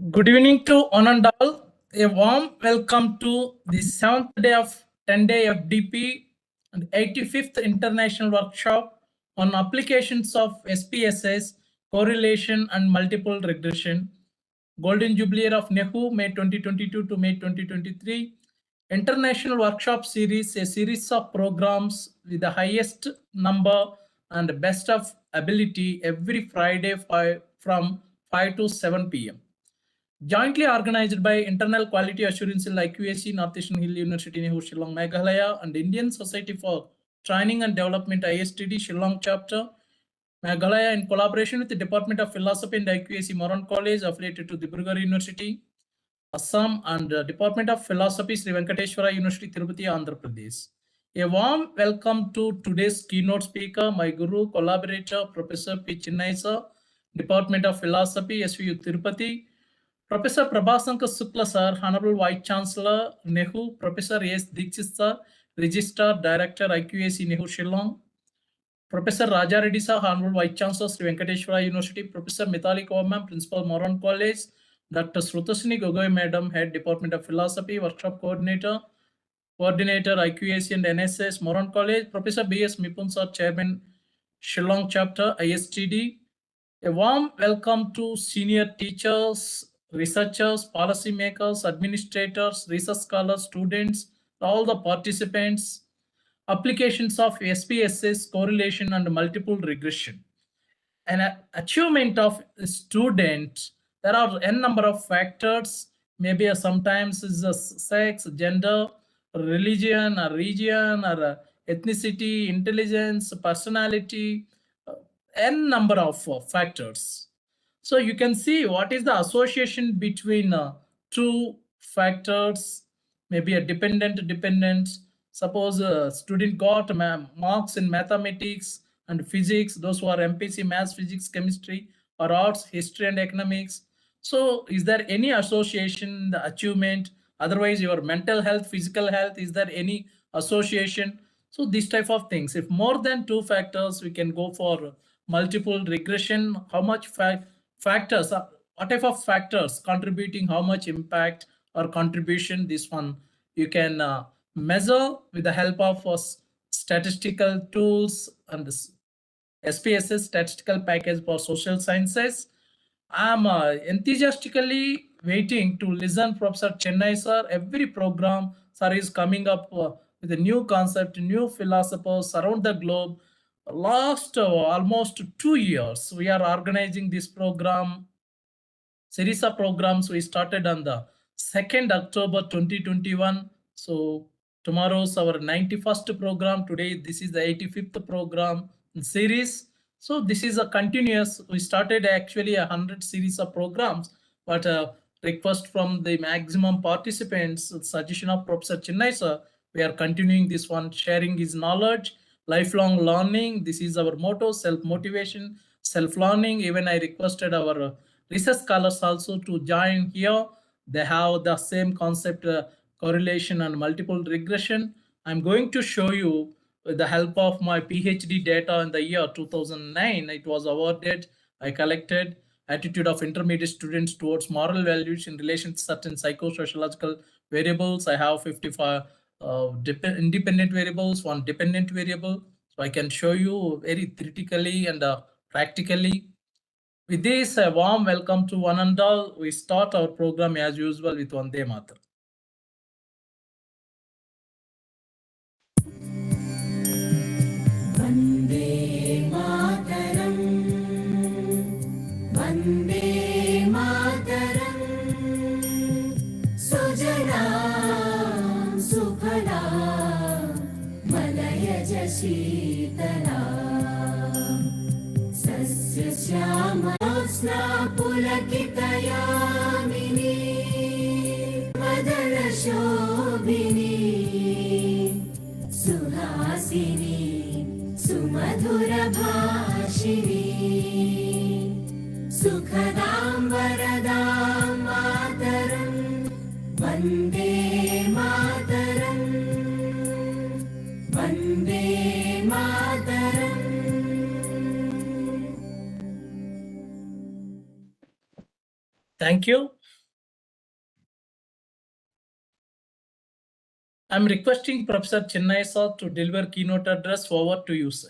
Good evening to one and all. A warm welcome to the 7th day of 10-day FDP and 85th International Workshop on applications of SPSS, correlation and multiple regression. Golden Jubilee Year of NEHU, May 2022 to May 2023. International Workshop Series, a series of programs with the highest number and best of ability every Friday from 5 to 7 p.m. Jointly organized by Internal Quality Assurance in IQAC, Northeastern Hill University, NEHU, Shillong, Meghalaya, and Indian Society for Training and Development, ISTD, Shillong chapter, Meghalaya, in collaboration with the Department of Philosophy and IQAC MORAN College, affiliated to Dibrugarh University, ASSAM, and Department of Philosophy, Sri VENKATESWARA University, TIRUPATI, ANDHRA Pradesh. A warm welcome to today's keynote speaker, my guru, collaborator, Professor P. Chinnai sir, Department of Philosophy, SVU Tirupati, Professor Prabhasankar Sukla sir, Honorable Vice Chancellor, NEHU, Professor S. Dikshit sir, Registrar, Director, IQAC, NEHU, Shillong, Professor Raja Reddy sir, Honorable Vice Chancellor, Sri VENKATESWARA University, Professor Mithali Kaur, Principal, MORAN College, Dr. Srutasini Gogoi Madam, Head, Department of Philosophy, Workshop Coordinator, IQAC and NSS, MORAN College, Professor B.S. Mipun sir, Chairman, Shillong Chapter, ISTD. A warm welcome to senior teachers, researchers, policymakers, administrators, research scholars, students, all the participants. Applications of SPSS, correlation and multiple regression. An achievement of a student, there are n number of factors, maybe sometimes is a sex, gender, religion, or region, or ethnicity, intelligence, personality, n number of factors. So you can see what is the association between two factors, maybe a dependent. Suppose a student got marks in mathematics and physics, those who are MPC, maths, physics, chemistry, or arts, history and economics. So is there any association, the achievement? Otherwise, your mental health, physical health, is there any association? So this type of things. If more than two factors, we can go for multiple regression. How much factors, what type of factors contributing how much impact or contribution, this one you can measure with the help of statistical tools and this SPSS statistical package for social sciences. I'm enthusiastically waiting to listen Professor Chennai sir. Every program sir is coming up with a new concept, new philosophers around the globe. Last almost 2 years, we are organizing this program, series of programs. We started on the 2nd October 2021. So tomorrow's our 91st program. Today, this is the 85th program series. So this is a continuous, we started actually 100 series of programs, but request from the maximum participants, suggestion of Professor Chinnai sir, we are continuing this one, sharing his knowledge, lifelong learning. This is our motto, self-motivation, self-learning. Even I requested our research scholars also to join here. They have the same concept, correlation and multiple regression. I'm going to show you with the help of my PhD data in the year 2009. It was awarded. I collected attitude of intermediate students towards moral values in relation to certain psychosociological variables. I have 55 independent variables, one dependent variable. So I can show you very critically and practically. With this, a warm welcome to one and all. We start our program as usual with Vande Mataram. Vande Mataram, Vande Mataram, Sujalam Sukhalam, Malayaj Sheetalam, Sasya Shyamosna Pulakitayamini, Madala Shobhini, Suhasini, Sumadhura Bhashini, Sukhadam Varadam Mataram, Vande Mataram, Vande Mataram. Thank you. I'm requesting Professor Chennai sir to deliver keynote address. Over to you, sir.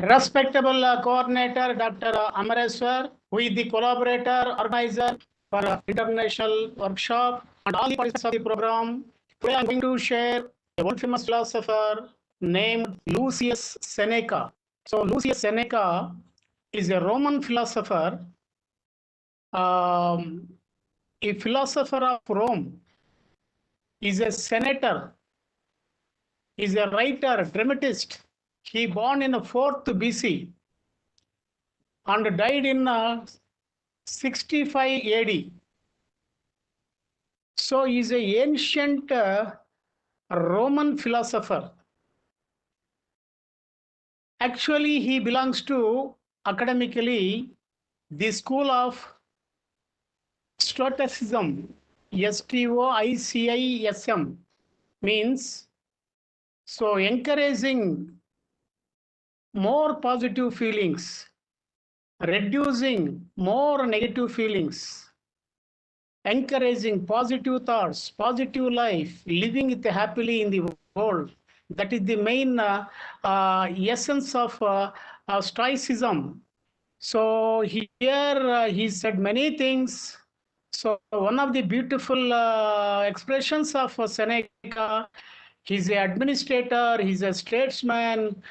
Respectable coordinator, Dr. Amareswar, who is the collaborator, organizer for international workshop, and all the participants of the program. Today I am going to share a world famous philosopher named Lucius Seneca. So Lucius Seneca is a Roman philosopher, a philosopher of Rome, is a senator, is a writer, dramatist. He born in 4th BC and died in 65 AD. So he is an ancient Roman philosopher. Actually, he belongs to academically the school of Stoicism, Stoicism, means so encouraging more positive feelings, reducing more negative feelings, encouraging positive thoughts, positive life, living it happily in the world. That is the main essence of Stoicism. So here he said many things. So one of the beautiful expressions of Seneca, he's an administrator, he's a statesman,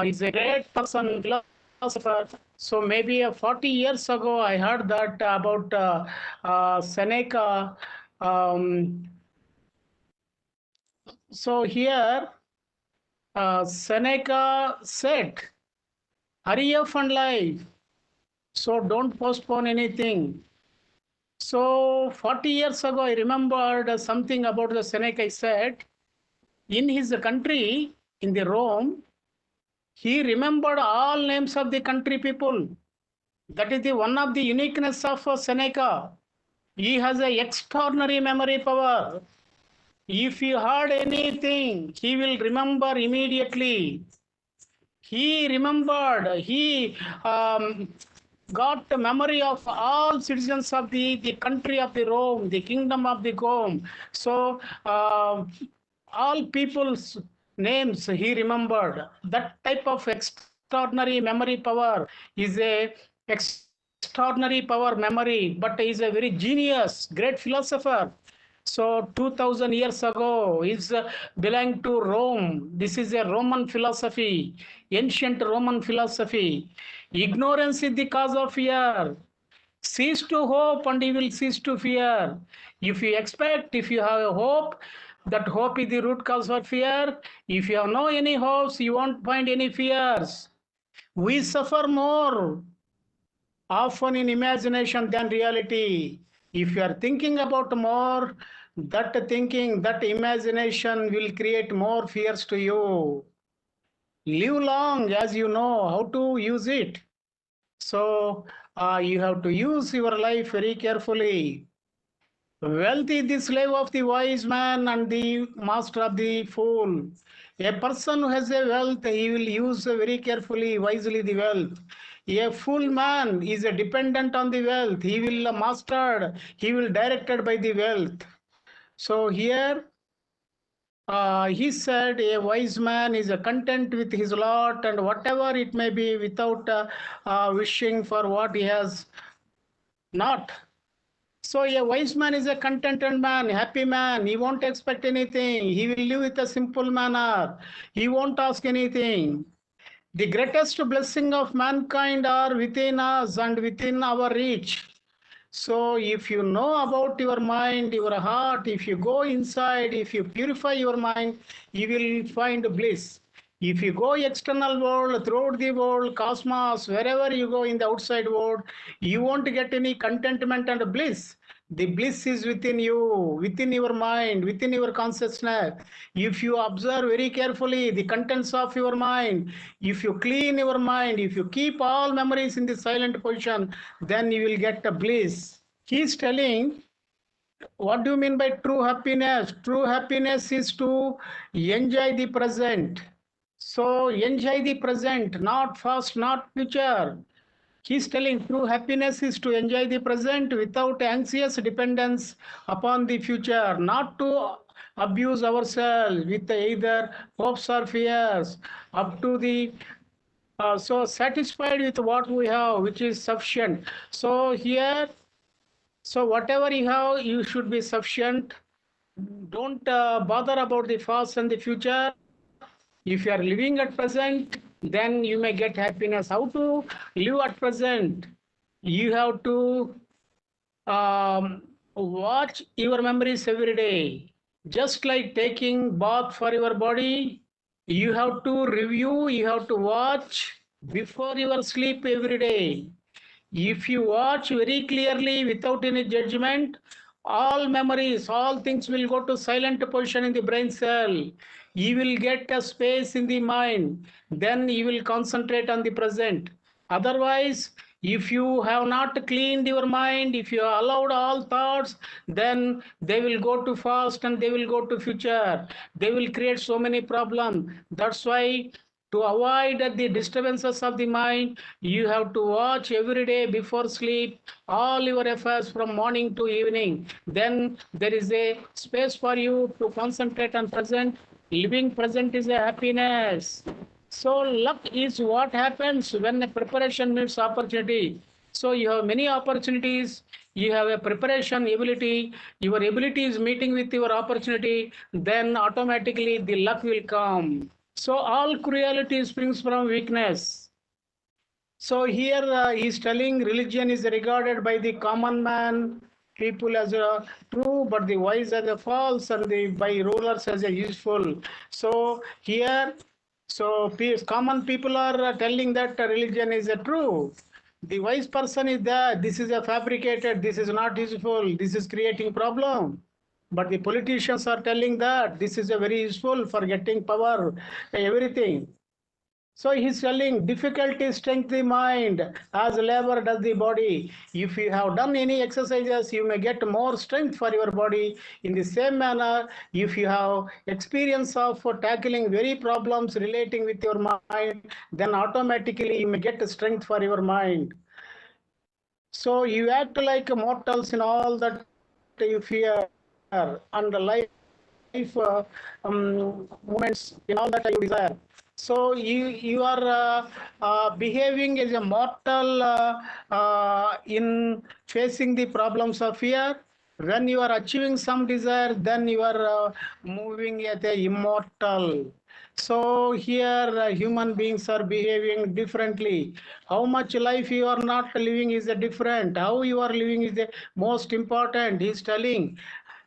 he's a great person, philosopher. So maybe 40 years ago, I heard that about Seneca. So here, Seneca said, hurry up and live. So don't postpone anything. So 40 years ago, I remembered something about the Seneca. He said, in his country, in the Rome, he remembered all names of the country people. That is the one of the uniqueness of Seneca. He has an extraordinary memory power. If he heard anything, he will remember immediately. He remembered, he got the memory of all citizens of the country of the Rome, the kingdom of the Rome. So all people's names he remembered. That type of extraordinary memory power is a extraordinary power memory, but he is a very genius, great philosopher. So 2000 years ago, is belonged to Rome. This is a Roman philosophy, ancient Roman philosophy. Ignorance is the cause of fear. Cease to hope and you will cease to fear. If you expect, if you have a hope, that hope is the root cause for fear. If you have no any hopes, you won't find any fears. We suffer more often in imagination than reality. If you are thinking about more, that thinking, that imagination will create more fears to you. Live long as you know how to use it. So you have to use your life very carefully. Wealth is the slave of the wise man and the master of the fool. A person who has a wealth, he will use very carefully, wisely the wealth. A fool man is a dependent on the wealth. He will mastered, he will directed by the wealth. So here he said a wise man is content with his lot and whatever it may be without wishing for what he has not. So a wise man is a contented man, happy man. He won't expect anything. He will live with a simple manner. He won't ask anything. The greatest blessing of mankind are within us and within our reach. So if you know about your mind, your heart, if you go inside, if you purify your mind, you will find bliss. If you go external world, throughout the world, cosmos, wherever you go in the outside world, you won't get any contentment and bliss. The bliss is within you, within your mind, within your consciousness. If you observe very carefully the contents of your mind, if you clean your mind, if you keep all memories in the silent position, then you will get a bliss. He is telling, what do you mean by true happiness? True happiness is to enjoy the present. So enjoy the present, not past, not future. He's telling true happiness is to enjoy the present without anxious dependence upon the future, not to abuse ourselves with either hopes or fears, up to the so satisfied with what we have, which is sufficient. So here, so whatever you have, you should be sufficient. Don't bother about the past and the future. If you are living at present, then you may get happiness. How to live at present? You have to watch your memories every day. Just like taking bath for your body, you have to review, you have to watch before your sleep every day. If you watch very clearly without any judgment, all memories, all things will go to silent position in the brain cell. You will get a space in the mind. Then you will concentrate on the present. Otherwise, if you have not cleaned your mind, if you allowed all thoughts, then they will go to past and they will go to future. They will create so many problems. That's why to avoid the disturbances of the mind, you have to watch every day before sleep all your affairs from morning to evening. Then there is a space for you to concentrate on present. Living present is a happiness. So luck is what happens when a preparation meets opportunity. So you have many opportunities, you have a preparation ability, your ability is meeting with your opportunity, then automatically the luck will come. So all cruelty springs from weakness. So here he's telling religion is regarded by the common man, people as a true, but the wise as a false, and the by rulers as a useful. So here, so common people are telling that religion is a true. The wise person is that this is a fabricated, this is not useful, this is creating problem. But the politicians are telling that this is a very useful for getting power, everything. So he's telling difficulty strength the mind as labor does the body. If you have done any exercises, you may get more strength for your body. In the same manner, if you have experience of tackling very problems relating with your mind, then automatically you may get strength for your mind. So you act like mortals in all that you fear and the life moments in all that you desire. So you are behaving as a mortal in facing the problems of fear. When you are achieving some desire, then you are moving as a immortal. So here human beings are behaving differently. How much life you are not living is a different. How you are living is the most important. He is telling.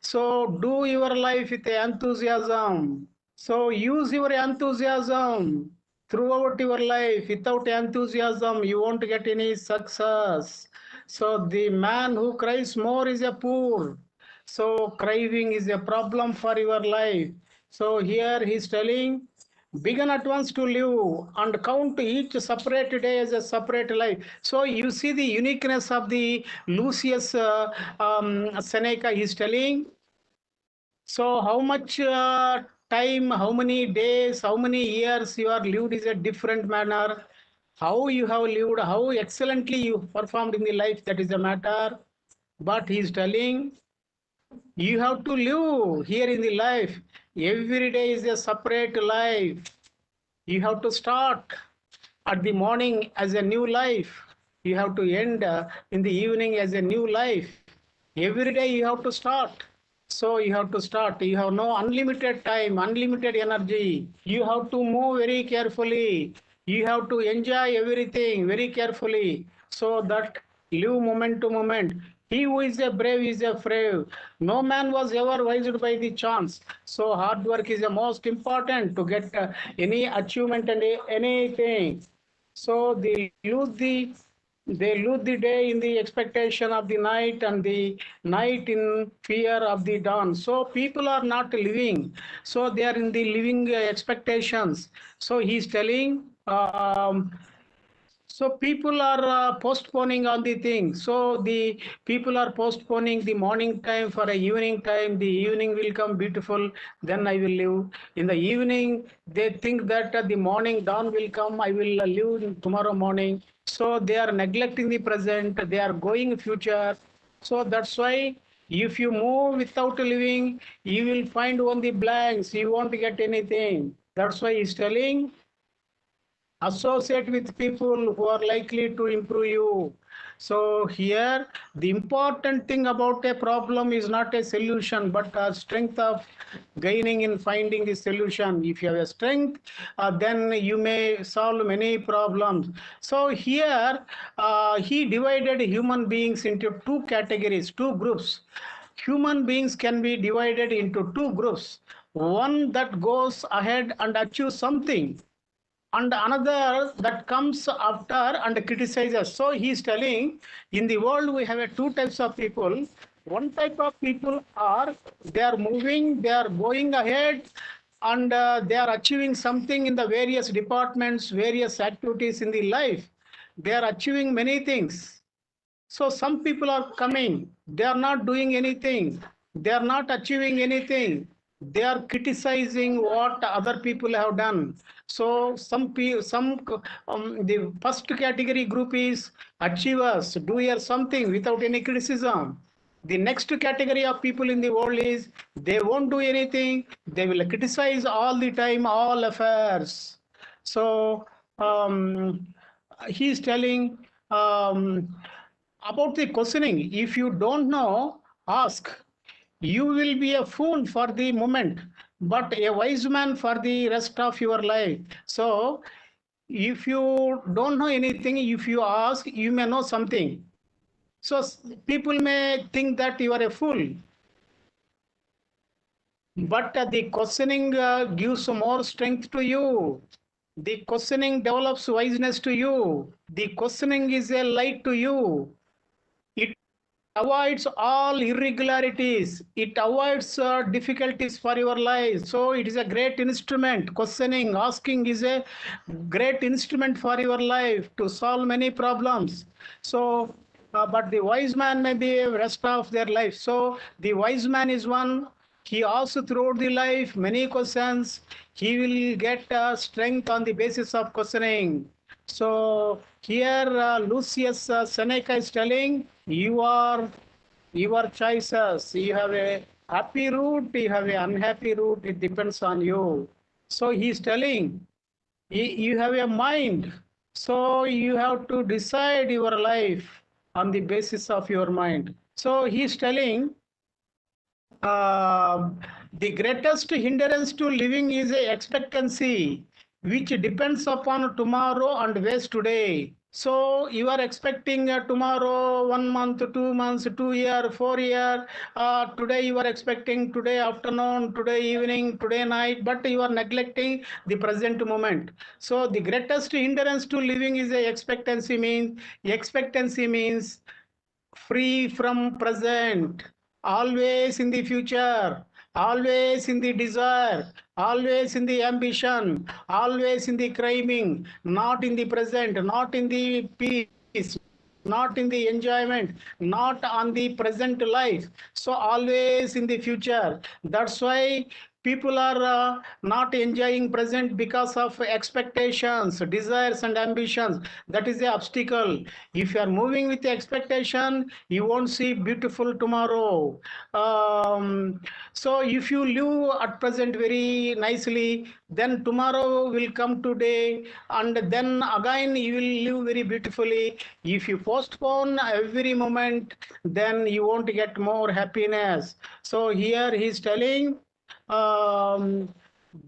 So do your life with enthusiasm. So use your enthusiasm throughout your life. Without enthusiasm, you won't get any success. So the man who cries more is a poor. So crying is a problem for your life. So here he is telling, begin at once to live and count each separate day as a separate life. So you see the uniqueness of the Lucius Seneca is telling. So how much time, how many days, how many years you are lived is a different manner. How you have lived, how excellently you performed in the life, that is the matter. But he is telling, you have to live here in the life. Every day is a separate life. You have to start at the morning as a new life. You have to end in the evening as a new life. Every day you have to start. So you have to start. You have no unlimited time, unlimited energy. You have to move very carefully. You have to enjoy everything very carefully. So that live moment to moment. He who is a brave is a brave. No man was ever wised by the chance. So hard work is the most important to get any achievement and anything. So they use the They lose the day in the expectation of the night and the night in fear of the dawn. So people are not living. So they are in the living expectations. So he's telling, so people are postponing on the thing. So the people are postponing the morning time for a evening time. The evening will come beautiful, then I will live. In the evening, they think that the morning dawn will come, I will live tomorrow morning. So they are neglecting the present, they are going future. So that's why if you move without living, you will find only blanks, you won't get anything. That's why he's telling, associate with people who are likely to improve you. So here, the important thing about a problem is not a solution, but a strength of gaining in finding the solution. If you have a strength, then you may solve many problems. So here, he divided human beings into two categories, two groups. Human beings can be divided into two groups. One that goes ahead and achieves something, and another that comes after and criticizes. So he's telling, in the world we have two types of people. One type of people are, they are moving, they are going ahead, and they are achieving something in the various departments, various activities in the life. They are achieving many things. So some people are coming, they are not doing anything, they are not achieving anything, they are criticizing what other people have done. So the first category group is achievers, doers something without any criticism. The next category of people in the world is they won't do anything, they will criticize all the time, all affairs. So he is telling, about the questioning. If you don't know, ask. You will be a fool for the moment, but a wise man for the rest of your life. So if you don't know anything, if you ask, you may know something. So people may think that you are a fool. But the questioning gives more strength to you. The questioning develops wiseness to you. The questioning is a light to you. It avoids all irregularities. It avoids difficulties for your life. So it is a great instrument. Questioning, asking is a great instrument for your life to solve many problems. So, but the wise man may be a rest of their life. So the wise man is one. He also throughout the life many questions. He will get strength on the basis of questioning. So here Lucius Seneca is telling, you are your choices. You have a happy route, you have an unhappy route, it depends on you. So he is telling, you have a mind. So you have to decide your life on the basis of your mind. So he is telling, the greatest hindrance to living is a expectancy, which depends upon tomorrow and wastes today. So you are expecting tomorrow, 1 month, 2 months, 2 year, 4 year. Today you are expecting today afternoon, today evening, today night, but you are neglecting the present moment. So the greatest hindrance to living is a expectancy means free from present, always in the future, always in the desire, always in the ambition, always in the craving, not in the present, not in the peace, not in the enjoyment, not on the present life. So always in the future. That's why people are not enjoying present because of expectations, desires and ambitions. That is the obstacle. If you are moving with the expectation, you won't see beautiful tomorrow. So if you live at present very nicely, then tomorrow will come today, and then again you will live very beautifully. If you postpone every moment, then you won't get more happiness. So here he is telling,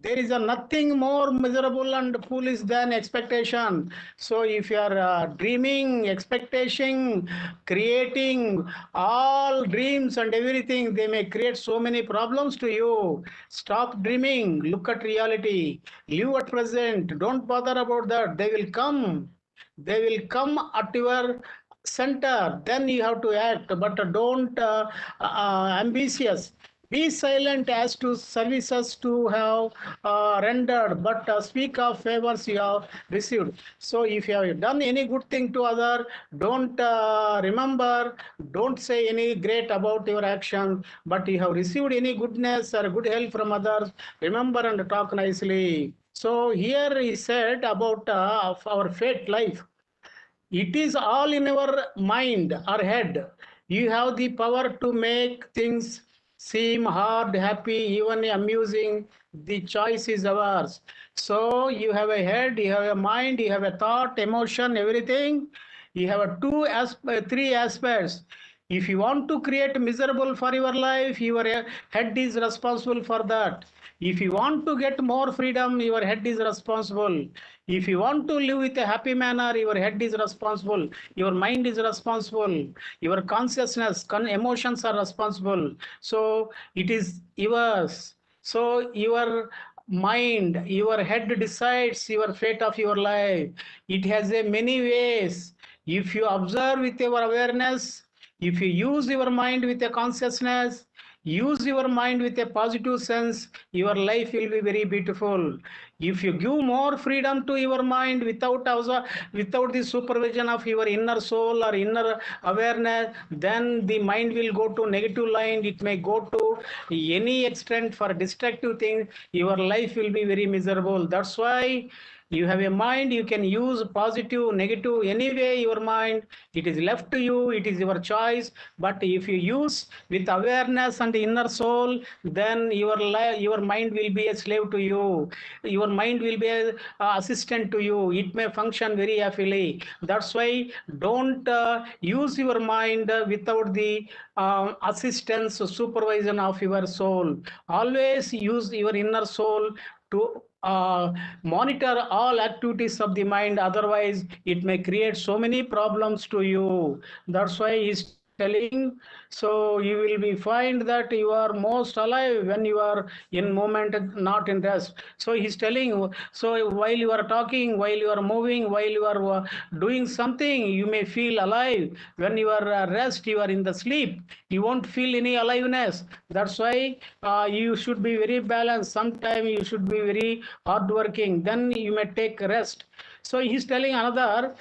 there is a nothing more miserable and foolish than expectation. So if you are dreaming, expectation, creating all dreams and everything, they may create so many problems to you. Stop dreaming, look at reality, live at present, don't bother about that, they will come. They will come at your center. Then you have to act, but don't ambitious. Be silent as to services to have rendered, but speak of favors you have received. So if you have done any good thing to other, don't remember, don't say any great about your action, but you have received any goodness or good help from others, remember and talk nicely. So here he said about of our fate life. It is all in our mind or head. You have the power to make things seem hard, happy, even amusing. The choice is ours. So you have a head, you have a mind, you have a thought, emotion, everything. You have three aspects. If you want to create miserable for your life, your head is responsible for that. If you want to get more freedom, your head is responsible. If you want to live with a happy manner, your head is responsible. Your mind is responsible. Your consciousness, emotions are responsible. So it is yours. So your mind, your head decides your fate of your life. It has a many ways. If you observe with your awareness, if you use your mind with a consciousness, use your mind with a positive sense, your life will be very beautiful. If you give more freedom to your mind without the supervision of your inner soul or inner awareness, then the mind will go to negative line. It may go to any extent for destructive things. Your life will be very miserable. That's why you have a mind, you can use positive, negative, anyway your mind. It is left to you, it is your choice. But if you use with awareness and inner soul, then your mind will be a slave to you. Your mind will be a assistant to you. It may function very happily. That's why don't use your mind without the assistance, supervision of your soul. Always use your inner soul to monitor all activities of the mind, otherwise it may create so many problems to you. That's why he's telling, so you will be find that you are most alive when you are in moment, not in rest. So he's telling, so while you are talking, while you are moving, while you are doing something, you may feel alive. When you are rest, you are in the sleep, you won't feel any aliveness. That's why you should be very balanced. Sometime you should be very hardworking, then you may take rest. So he's telling another,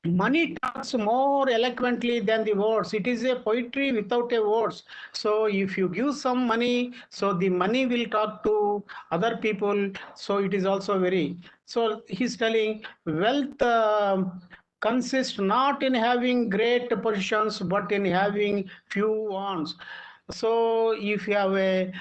money talks more eloquently than the words. It is a poetry without a words. So if you give some money, so the money will talk to other people. So it is also very. So he's telling wealth consists not in having great positions, but in having few wants. So if you have a,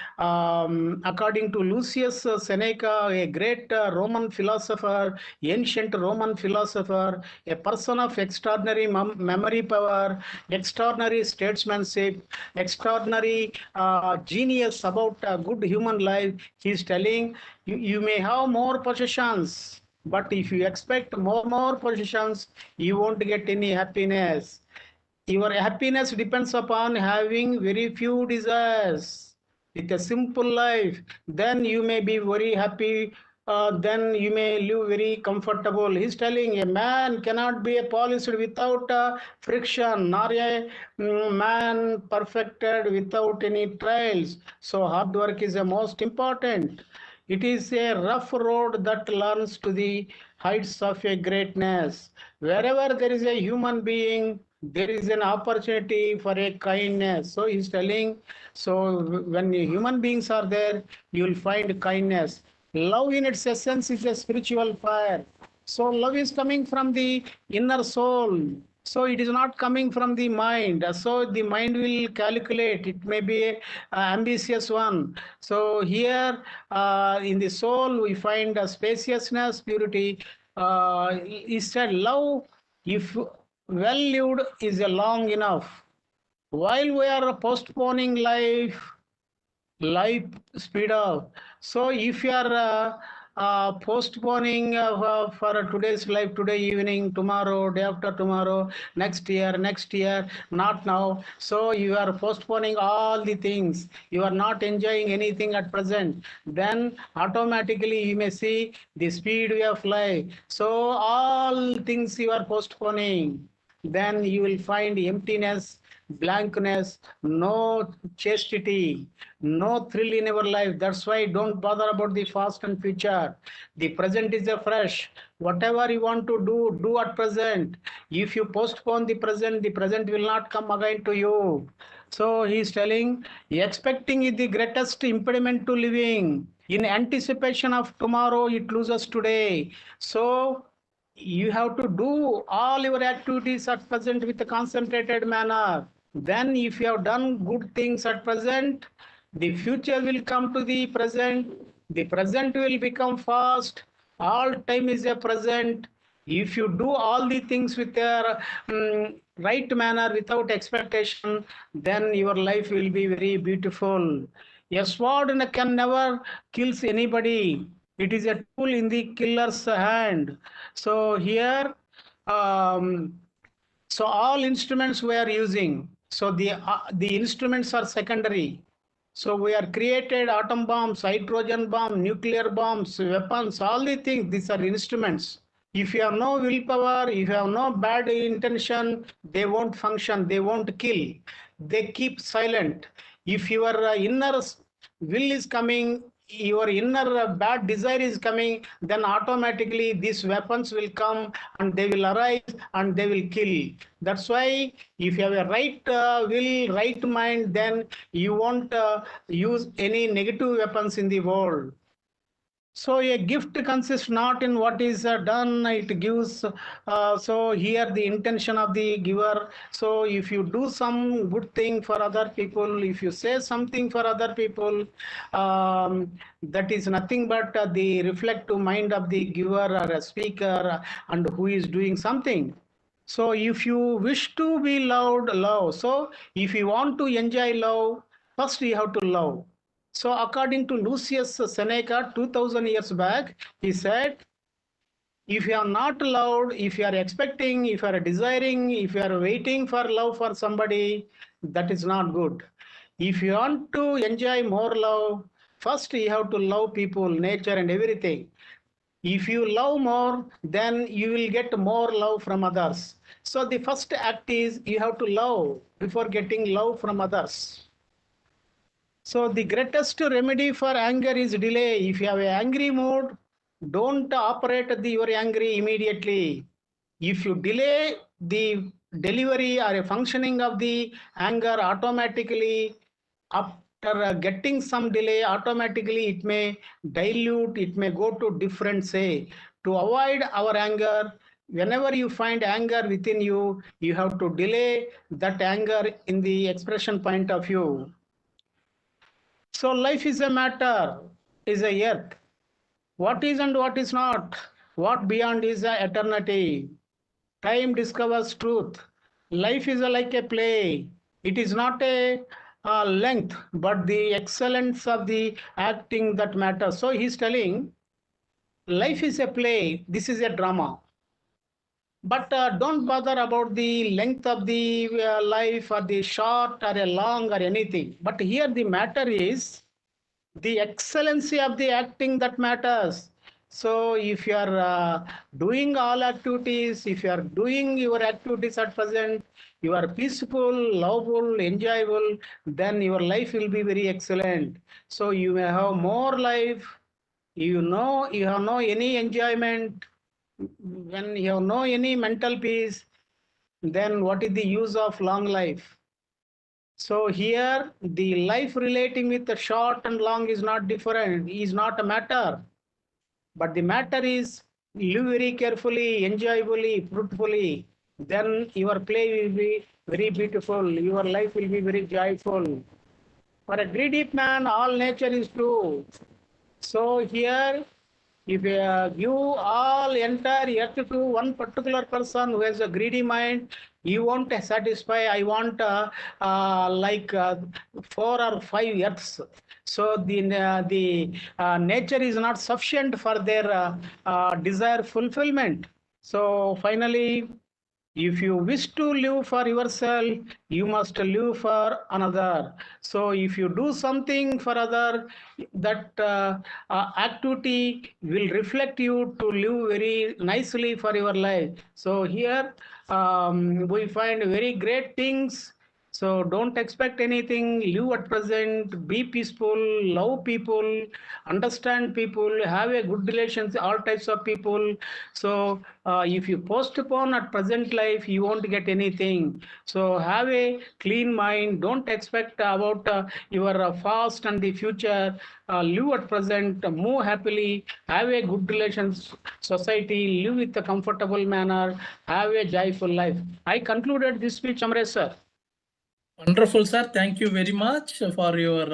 according to Lucius Seneca, a great Roman philosopher, ancient Roman philosopher, a person of extraordinary memory power, extraordinary statesmanship, extraordinary genius about good human life, he is telling, you may have more possessions, but if you expect more possessions, you won't get any happiness. Your happiness depends upon having very few desires. With a simple life, then you may be very happy. Then you may live very comfortable. He's telling a man cannot be a polished without friction, nor a man perfected without any trials. So hard work is the most important. It is a rough road that learns to the heights of a greatness. Wherever there is a human being, there is an opportunity for a kindness. So he's telling, so when human beings are there, you will find kindness. Love in its essence is a spiritual fire. So love is coming from the inner soul. So it is not coming from the mind. So the mind will calculate. It may be an ambitious one. So here in the soul we find a spaciousness, purity. He said love, if well lived, is a long enough. While we are postponing life speed up. So if you are postponing for today's life, today evening, tomorrow, day after tomorrow, next year, not now. So you are postponing all the things. You are not enjoying anything at present. Then automatically you may see the speed of life. So all things you are postponing. Then you will find emptiness, blankness, no chastity, no thrill in our life. That's why don't bother about the past and future. The present is a fresh. Whatever you want to do, do at present. If you postpone the present will not come again to you. So he is telling, expecting is the greatest impediment to living. In anticipation of tomorrow, it loses today. So you have to do all your activities at present with a concentrated manner. Then if you have done good things at present, the future will come to the present will become fast. All time is a present. If you do all the things with a right manner without expectation, then your life will be very beautiful. A sword can never kills anybody. It is a tool in the killer's hand. So here, so all instruments we are using. So the instruments are secondary. So we are created atom bombs, hydrogen bomb, nuclear bombs, weapons, all the things. These are instruments. If you have no willpower, if you have no bad intention, they won't function. They won't kill. They keep silent. If your inner will is coming, your inner bad desire is coming, then automatically these weapons will come and they will arise and they will kill. That's why if you have a right will, right mind, then you won't use any negative weapons in the world. So a gift consists not in what is done, it gives. So here the intention of the giver. So if you do some good thing for other people, if you say something for other people, that is nothing but the reflective mind of the giver or a speaker and who is doing something. So if you wish to be loved, love. So if you want to enjoy love, first you have to love. So according to Lucius Seneca, 2000 years back, he said, if you are not loved, if you are expecting, if you are desiring, if you are waiting for love for somebody, that is not good. If you want to enjoy more love, first you have to love people, nature and everything. If you love more, then you will get more love from others. So the first act is you have to love before getting love from others. So the greatest remedy for anger is delay. If you have an angry mood, don't operate your angry immediately. If you delay the delivery or a functioning of the anger, automatically after getting some delay, automatically it may dilute, it may go to different say. To avoid our anger, whenever you find anger within you, you have to delay that anger in the expression point of view. So life is a matter, is a earth. What is and what is not, what beyond is a eternity. Time discovers truth. Life is like a play. It is not a length, but the excellence of the acting that matters. So he's telling, life is a play. This is a drama. But don't bother about the length of the life or the short or a long or anything. But here the matter is the excellency of the acting that matters. So if you are doing all activities, if you are doing your activities at present, you are peaceful, lovable, enjoyable, then your life will be very excellent. So you may have more life, you have no any enjoyment. When you have no any mental peace, then what is the use of long life? So here the life relating with the short and long is not different, is not a matter. But the matter is live very carefully, enjoyably, fruitfully. Then your play will be very beautiful. Your life will be very joyful. For a greedy man, all nature is true. So here, if you all entire earth to one particular person who has a greedy mind, you won't satisfy. I want like 4 or 5 earths. So the nature is not sufficient for their desire fulfillment. So finally, if you wish to live for yourself, you must live for another. So if you do something for other, that activity will reflect you to live very nicely for your life. So here we find very great things. So don't expect anything, live at present, be peaceful, love people, understand people, have a good relations, all types of people. So if you postpone at present life, you won't get anything. So have a clean mind, don't expect about your past and the future. Live at present, move happily, have a good relations, society, live with a comfortable manner, have a joyful life. I concluded this speech, Amresh sir. Wonderful, sir. Thank you very much for your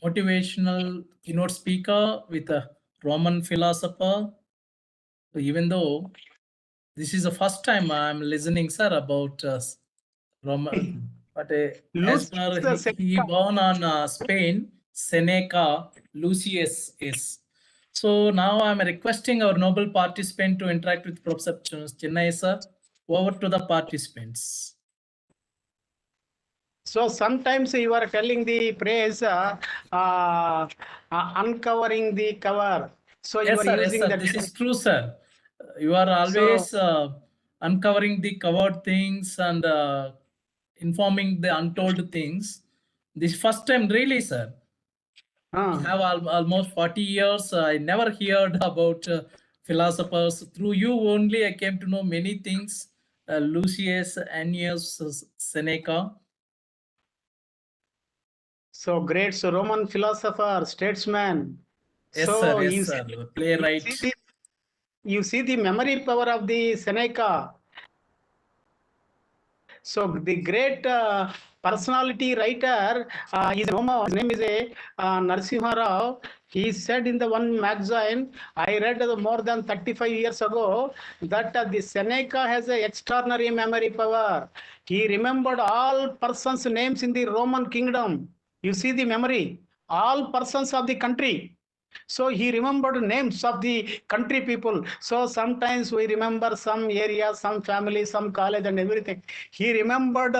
motivational keynote speaker with a Roman philosopher. Even though this is the first time I'm listening, sir, about Roman, but as per he born on Spain, Seneca Lucius is. So now I'm requesting our noble participant to interact with Professor Chennai, sir. Over to the participants. So sometimes you are telling the praise, uncovering the cover. So you Yes, are sir. using Yes, sir. that. This is true, sir. You are always uncovering the covered things and informing the untold things. This first time, really, sir. I have almost 40 years. I never heard about philosophers. Through you only, I came to know many things. Lucius Annius Seneca. So great. So Roman philosopher, statesman. Yes, So sir. Yes, you sir. see, Playwright. you see the memory power of the Seneca. So the great personality writer is Roma. His name is Narasimha Rao. He said in the one magazine I read more than 35 years ago that the Seneca has an extraordinary memory power. He remembered all persons' names in the Roman kingdom. You see the memory, all persons of the country. So he remembered names of the country people. So sometimes we remember some area, some family, some college and everything. He remembered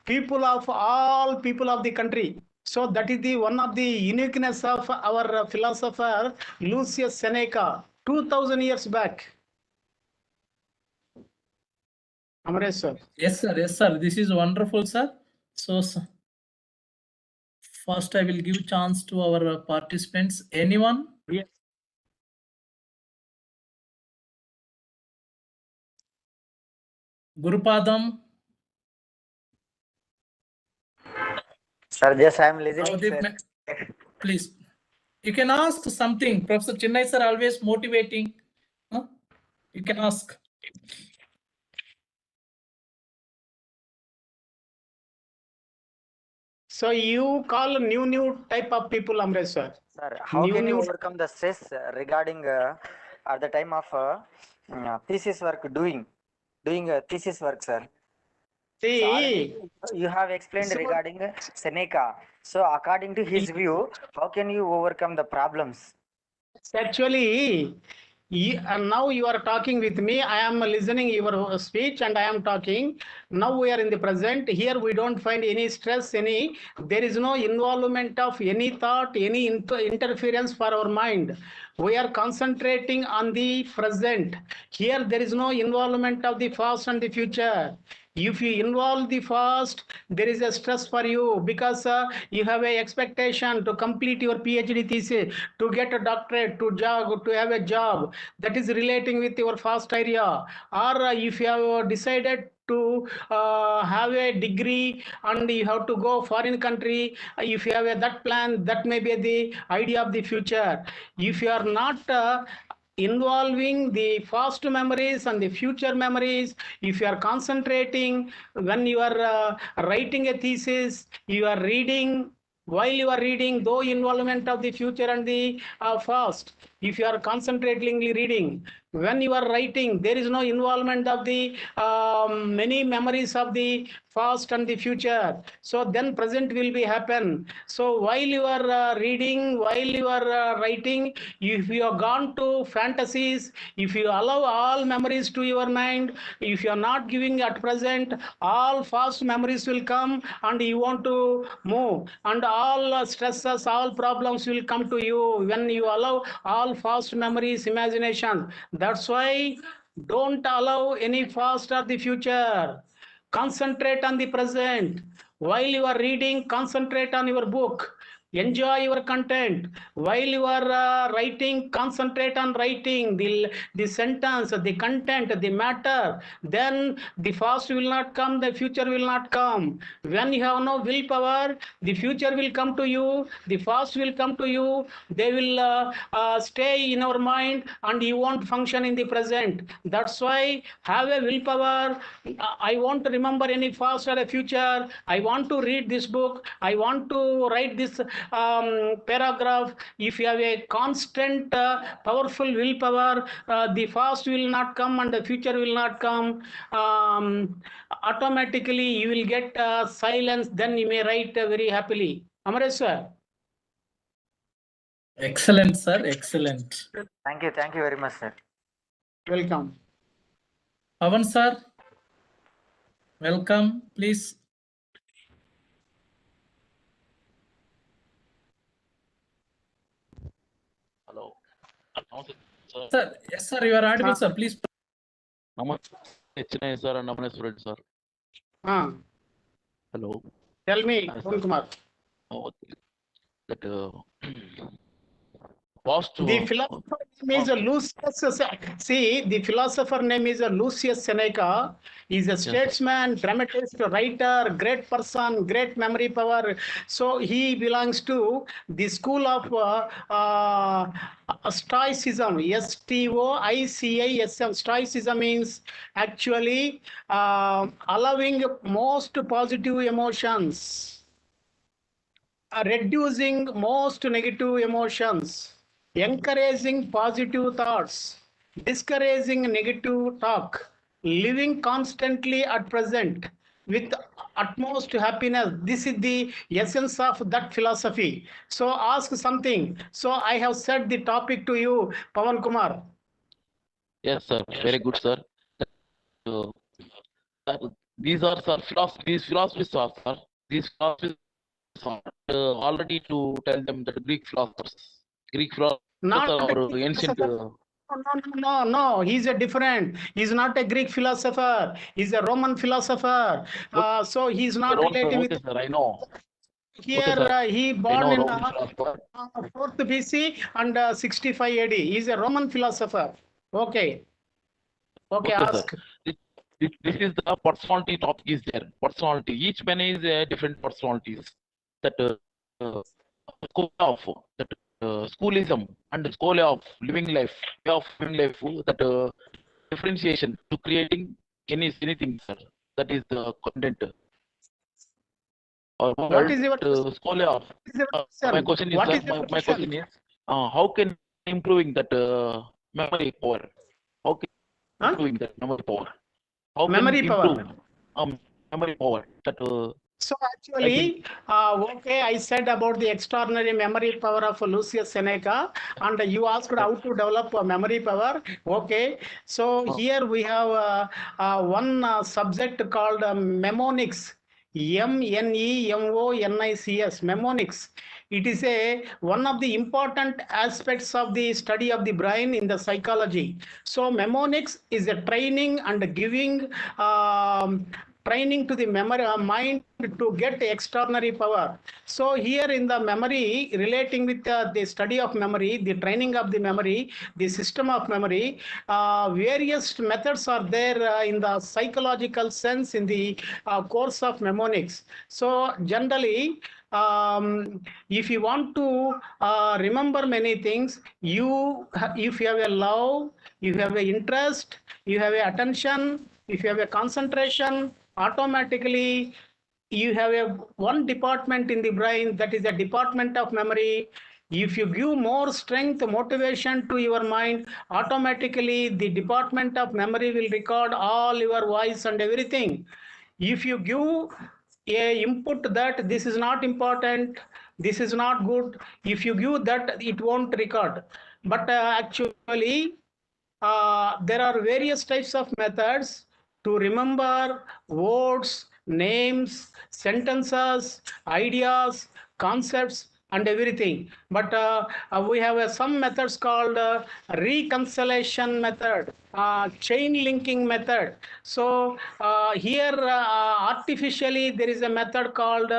people of all people of the country. So that is the one of the uniqueness of our philosopher Lucius Seneca, 2000 years back. Amresh sir. Yes, sir. Yes, sir. This is wonderful, sir. So, first I will give chance to our participants. Anyone? Yes. Gurupadam? Sir, yes, I am listening. Navdeep, please. You can ask something. Professor Chennai sir always motivating. Huh? You can ask. So you call new type of people, Amresh sir. Sir, how can you overcome the stress regarding at the time of thesis work doing thesis work, sir? See, so you have explained regarding Seneca. So according to his view, how can you overcome the problems? actually, and now you are talking with me. I am listening your speech and I am talking. Now we are in the present. Here we don't find any stress, there is no involvement of any thought, any interference for our mind. We are concentrating on the present. Here there is no involvement of the past and the future. If you involve the past, there is a stress for you because you have a expectation to complete your PhD thesis, to get a doctorate, to have a job that is relating with your past area. Or if you have decided to have a degree and you have to go foreign country, if you have that plan, that may be the idea of the future. If you are not involving the past memories and the future memories, if you are concentrating when you are writing a thesis, you are reading, while you are reading, though involvement of the future and the past, if you are concentratingly reading. When you are writing, there is no involvement of the many memories of the past and the future. So then present will be happen. So while you are reading, while you are writing, if you have gone to fantasies, if you allow all memories to your mind, if you are not giving at present, all fast memories will come and you want to move, and all stresses, all problems will come to you when you allow all fast memories, imagination. That's why don't allow any past or the future. Concentrate on the present. While you are reading, concentrate on your book. Enjoy your content. While you are writing, concentrate on writing the sentence, the content, the matter. Then the past will not come, the future will not come. When you have no willpower, the future will come to you, the past will come to you. They will stay in our mind and you won't function in the present. That's why have a willpower. I want to remember any past or a future. I want to read this book. I want to write this paragraph. If you have a constant powerful willpower, the past will not come and the future will not come. Automatically you will get silence, then you may write very happily. Amaresh sir. Excellent, sir. Excellent. Thank you very much, sir. Welcome. Pavan, sir. Welcome, please. Hello. Sir, yes, sir, you are audible, sir. Please. Namaste, Chennai sir, and Namaste, Suresh sir. Hello. Tell me, Hi, Pawan Kumar. Oh, that past. The philosopher name is Lucius. See, the philosopher name is Lucius Seneca. He's a statesman, dramatist, writer, great person, great memory power. So he belongs to the school of Stoicism. Stoicism. Stoicism means actually allowing most positive emotions, reducing most negative emotions, encouraging positive thoughts, discouraging negative talk, living constantly at present with utmost happiness. This is the essence of that philosophy. So ask something. So I have said the topic to you, Pawan Kumar. Yes, sir. Very good, sir. These are sir philosophies are sir. These philosophies are already to tell them that Greek philosophers Not or ancient. No. He's a different. He's not a Greek philosopher. He's a Roman philosopher. So he's not related with. Sir, I know. Here he born in Roman 4th BC and 65 AD. He's a Roman philosopher. Okay. Ask. Sir. This is the personality topic is there. Personality. Each man is different personalities. That school of that schoolism and school of living life, way of living life. That differentiation to creating anything, sir. That is the content. Or What is your school of? My question is, sir, my question is, how can improving that memory power? How can improving that memory power? How memory power. Memory power. That. So actually, I said about the extraordinary memory power of Lucius Seneca, and you asked how to develop memory power. Okay, so here we have one subject called mnemonics. MEMONICS, mnemonics. It is one of the important aspects of the study of the brain in the psychology. So mnemonics is a training and giving training to the memory mind to get extraordinary power. So here in the memory, relating with the study of memory, the training of the memory, the system of memory, various methods are there in the psychological sense in the course of mnemonics. So generally, if you want to remember many things, if you have a love, you have an interest, you have a attention, if you have a concentration, automatically you have one department in the brain, that is a department of memory. If you give more strength, motivation to your mind, automatically the department of memory will record all your voice and everything. If you give a input that this is not important, this is not good, if you give that, it won't record. But actually, there are various types of methods to remember words, names, sentences, ideas, concepts, and everything. But we have some methods called reconciliation method, chain linking method. So here artificially there is a method called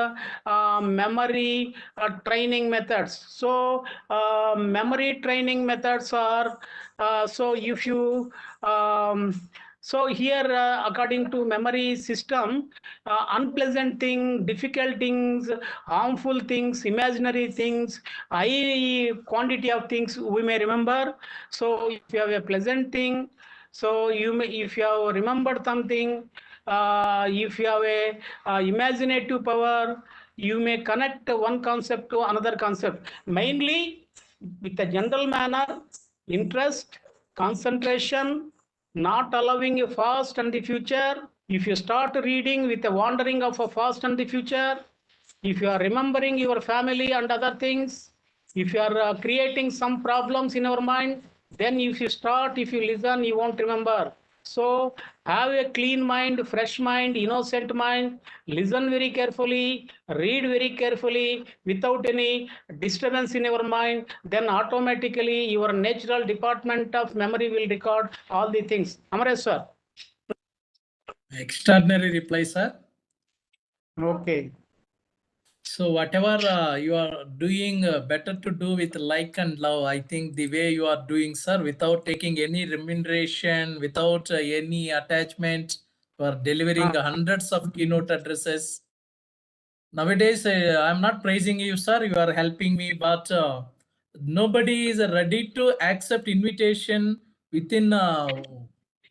memory training methods. So memory training methods are so if you so here according to memory system, unpleasant thing, difficult things, harmful things, imaginary things, high quantity of things we may remember. So if you have a pleasant thing, so you may, if you have remembered something, if you have a imaginative power, you may connect one concept to another concept. Mainly with a general manner, interest, concentration, not allowing a past and the future. If you start reading with a wandering of a past and the future, if you are remembering your family and other things, if you are creating some problems in your mind, then if you start, if you listen, you won't remember. So have a clean mind, fresh mind, innocent mind, listen very carefully, read very carefully without any disturbance in your mind, then automatically your natural department of memory will record all the things. Amare sir. Extraordinary reply, sir. Okay. So whatever you are doing, better to do with like and love. I think the way you are doing, sir, without taking any remuneration, without any attachment, you are delivering hundreds of keynote addresses. Nowadays, I'm not praising you, sir. You are helping me, but nobody is ready to accept invitation within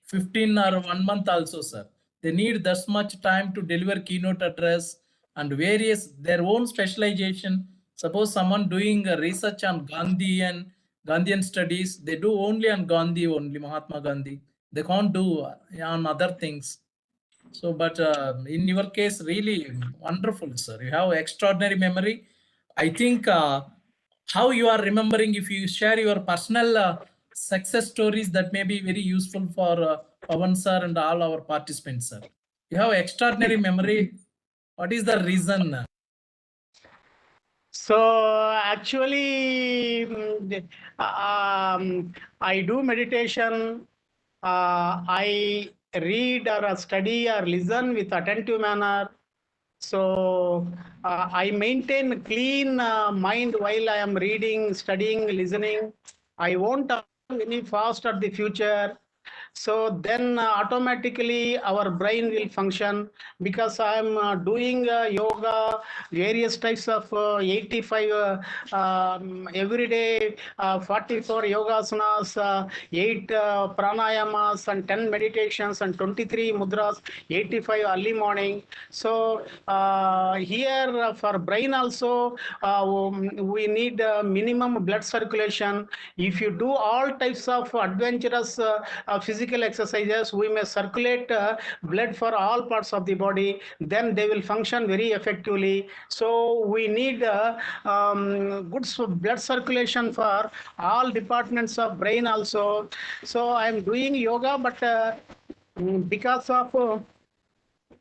15 or 1 month also, sir. They need this much time to deliver keynote address and various their own specialization. Suppose someone doing research on Gandhian studies, they do only on Gandhi, only Mahatma Gandhi. They can't do on other things. So, but in your case, really wonderful, sir. You have extraordinary memory. I think how you are remembering, if you share your personal success stories, that may be very useful for Pawan sir and all our participants, sir. You have extraordinary memory. What is the reason? So actually, I do meditation. I read or study or listen with attentive manner. So I maintain clean mind while I am reading, studying, listening. I won't have any fast at the future. So then automatically our brain will function, because I am doing yoga, various types of 85 every day, 44 yogasanas, 8 pranayamas and 10 meditations and 23 mudras, 85 early morning. So here for brain also we need minimum blood circulation. If you do all types of adventurous physical exercises, we may circulate blood for all parts of the body, then they will function very effectively. So we need good blood circulation for all departments of brain also. So I am doing yoga, but because of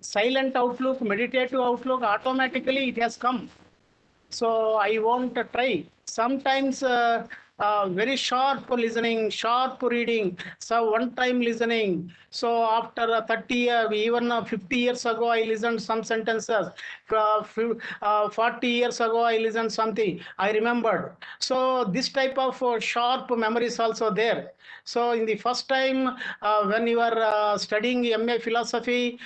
silent outlook, meditative outlook, automatically it has come. So I won't try. Sometimes very sharp listening, sharp reading, so one time listening. So after 30 years, even 50 years ago, I listened some sentences. 40 years ago, I listened something. I remembered. So this type of sharp memory is also there. So in the first time when you are studying MA philosophy,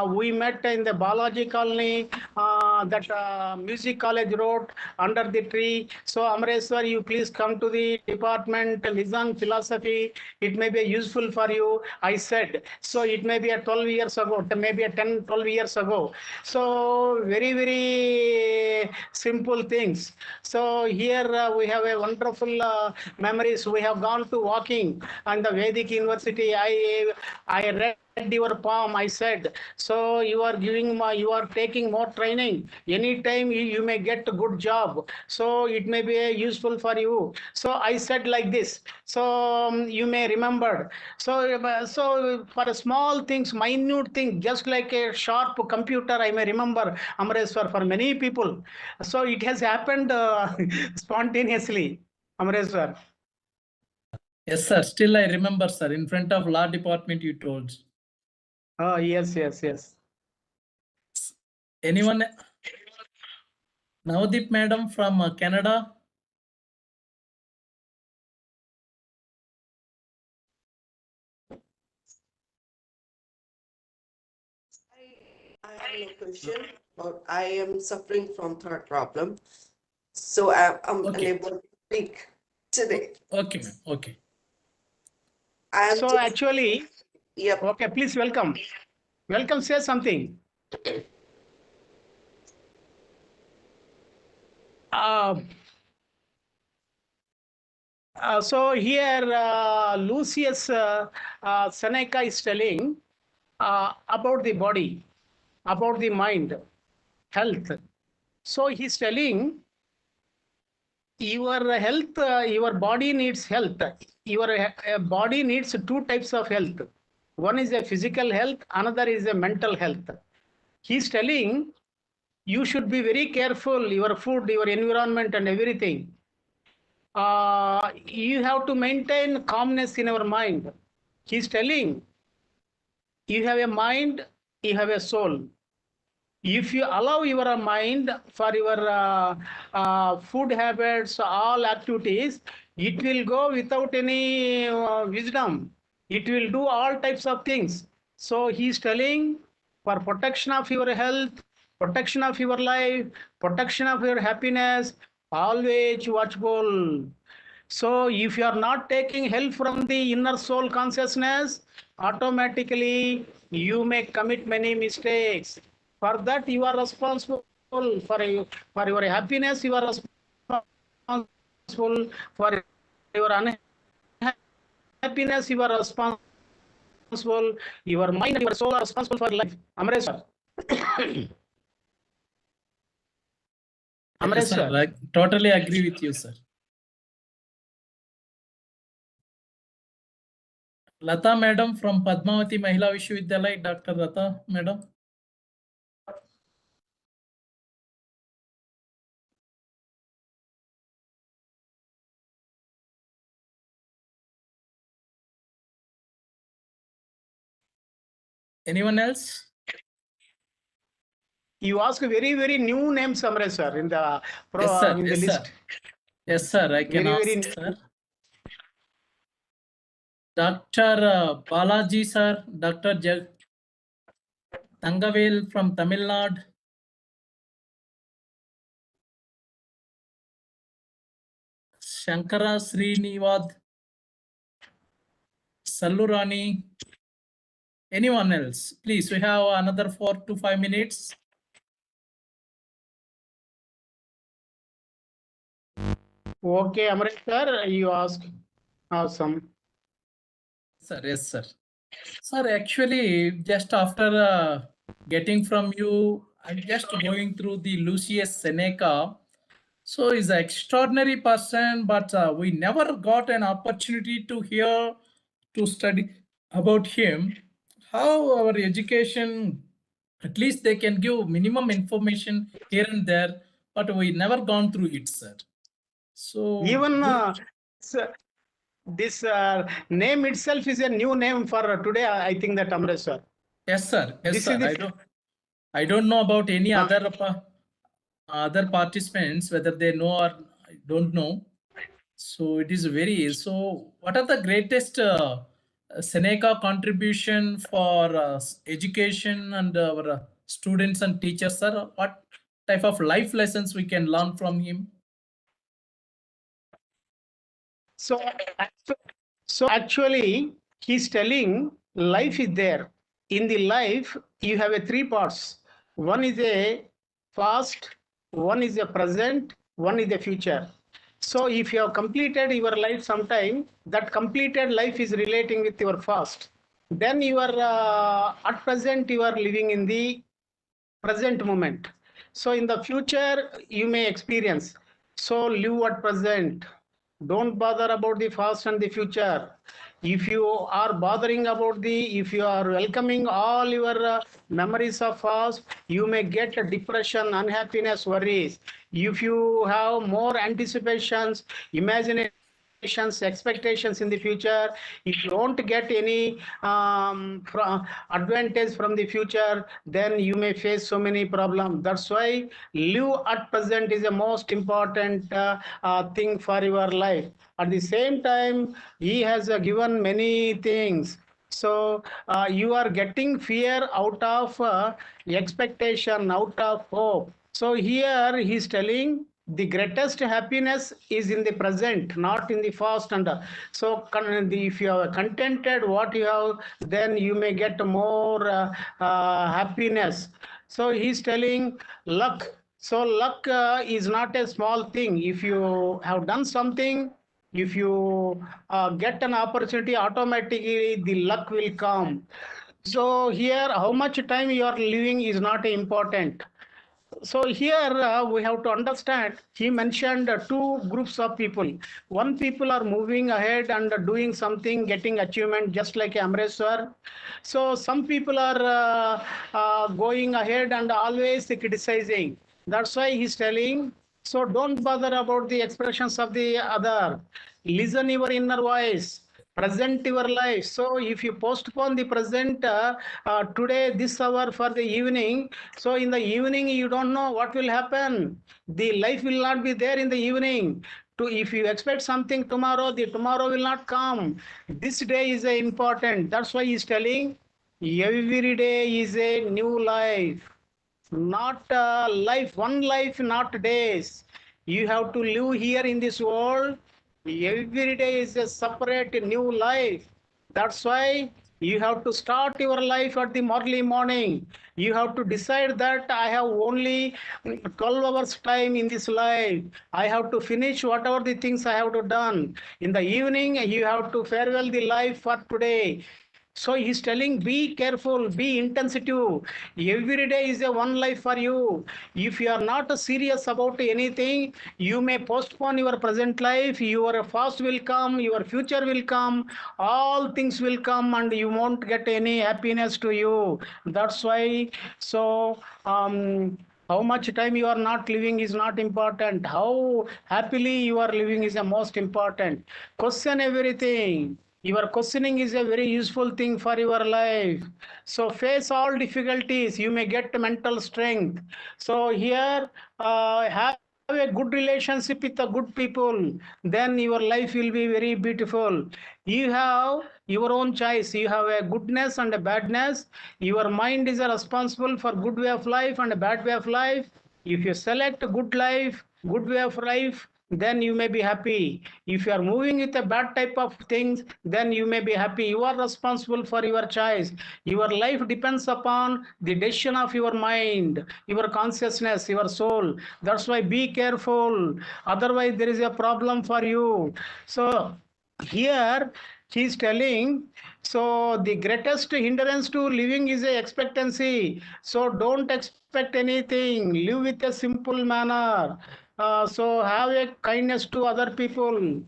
we met in the Balaji colony, that music college road under the tree. So Amreswar, you please come to the department, listen philosophy. It may be useful for you. I said, so it may be a 12 years ago, maybe a 10, 12 years ago. So very, very simple things. So here we have a wonderful memories. We have gone to walking on the Vedic University. I read your poem. I said, so you are you are taking more training. Anytime you may get a good job. So it may be useful for you. So I said like this. So you may remember. So for small things, minute thing, just like a sharp computer, I may remember Amreswar for many people. So it has happened spontaneously, Amreswar. Yes, sir. Still, I remember, sir. In front of law department, you told. Oh, yes, yes, yes. Anyone? Navdeep madam from Canada. I have no question, but I am suffering from third problem. So I'm Okay. unable to speak today. Okay, ma'am. Okay. I am So just, actually, yep. okay, please welcome. Welcome, say something. So here Lucius Seneca is telling about the body, about the mind, health. So he's telling your health, your body needs health. Your body needs two types of health. One is a physical health, another is a mental health. He's telling you should be very careful, your food, your environment and everything. You have to maintain calmness in our mind. He's telling you have a mind, you have a soul. If you allow your mind for your food habits, all activities, it will go without any wisdom. It will do all types of things. So he's telling for protection of your health, protection of your life, protection of your happiness, always watchful. So if you are not taking help from the inner soul consciousness, automatically you may commit many mistakes. For that you are responsible. For your happiness, you are responsible. For your unhappiness, you are responsible. Your mind and your soul are responsible for life. Amreswar. Yes, sir. Amreswar. I totally agree with you, sir. Lata madam from Padmavati Mahila Vishwavidyalaya, Dr. Lata madam. Anyone else? You ask very, very new names, Amreswar, in the Yes, sir. in the Yes, sir. list. Yes, sir. I can Very, very ask, sir. Dr. Balaji, sir. Dr. Tangavel from Tamil Nadu. Shankara Srinivad. Sallurani. Anyone else? Please, we have another 4 to 5 minutes. Okay, Amreswar, you ask. Awesome. Sir, yes, sir. Sir, actually, just after getting from you, I'm just going through the Lucius Seneca. So he's an extraordinary person, but we never got an opportunity to hear, to study about him. How our education, at least they can give minimum information here and there, but we never gone through it, sir. So Even this name itself is a new name for today, I think that Amreswar. yes, sir. Yes, This sir. is the I don't know about any other participants, whether they know or I don't know. So it is very, so what are the greatest Seneca contribution for education and our students and teachers, sir? What type of life lessons we can learn from him? so actually he's telling life is there. In the life, you have a three parts. One is a past, one is the present, one is the future. So if you have completed your life sometime, that completed life is relating with your past. Then you are at present you are living in the present moment. So in the future you may experience. So live at present. Don't bother about the past and the future. If you are bothering about if you are welcoming all your memories of past, you may get a depression, unhappiness, worries. If you have more anticipations, imaginations, expectations in the future, if you don't get any advantage from the future, then you may face so many problems. That's why live at present is the most important thing for your life. At the same time, he has given many things. So you are getting fear out of expectation, out of hope. So here he is telling the greatest happiness is in the present, not in the past. And so if you are contented what you have, then you may get more happiness. So he is telling luck. So luck is not a small thing. If you have done something, if you get an opportunity, automatically the luck will come. So here, how much time you are living is not important. So here we have to understand, he mentioned two groups of people. One people are moving ahead and doing something, getting achievement, just like Amreshwar. So some people are going ahead and always criticizing. That's why he's telling, so don't bother about the expressions of the other. Listen your inner voice. Present your life. So if you postpone the present today, this hour for the evening, so in the evening you don't know what will happen. The life will not be there in the evening. If you expect something tomorrow, the tomorrow will not come. This day is important. That's why he's telling every day is a new life. Not one life, not days. You have to live here in this world. Every day is a separate new life. That's why you have to start your life at the early morning. You have to decide that I have only 12 hours time in this life. I have to finish whatever the things I have to done. In the evening, you have to farewell the life for today. So he's telling, be careful, be intensive. Every day is a one life for you. If you are not serious about anything, you may postpone your present life. Your past will come, your future will come, all things will come, and you won't get any happiness to you. That's why, so how much time you are not living is not important. How happily you are living is the most important. Question everything. Your questioning is a very useful thing for your life. So face all difficulties. You may get mental strength. So here, have a good relationship with the good people. Then your life will be very beautiful. You have your own choice. You have a goodness and a badness. Your mind is responsible for good way of life and a bad way of life. If you select good life, good way of life, then you may be happy. If you are moving with a bad type of things, then you may be happy. You are responsible for your choice. Your life depends upon the decision of your mind, your consciousness, your soul. That's why be careful. Otherwise, there is a problem for you. So here he is telling, so the greatest hindrance to living is a expectancy. So don't expect anything. Live with a simple manner. So have a kindness to other people.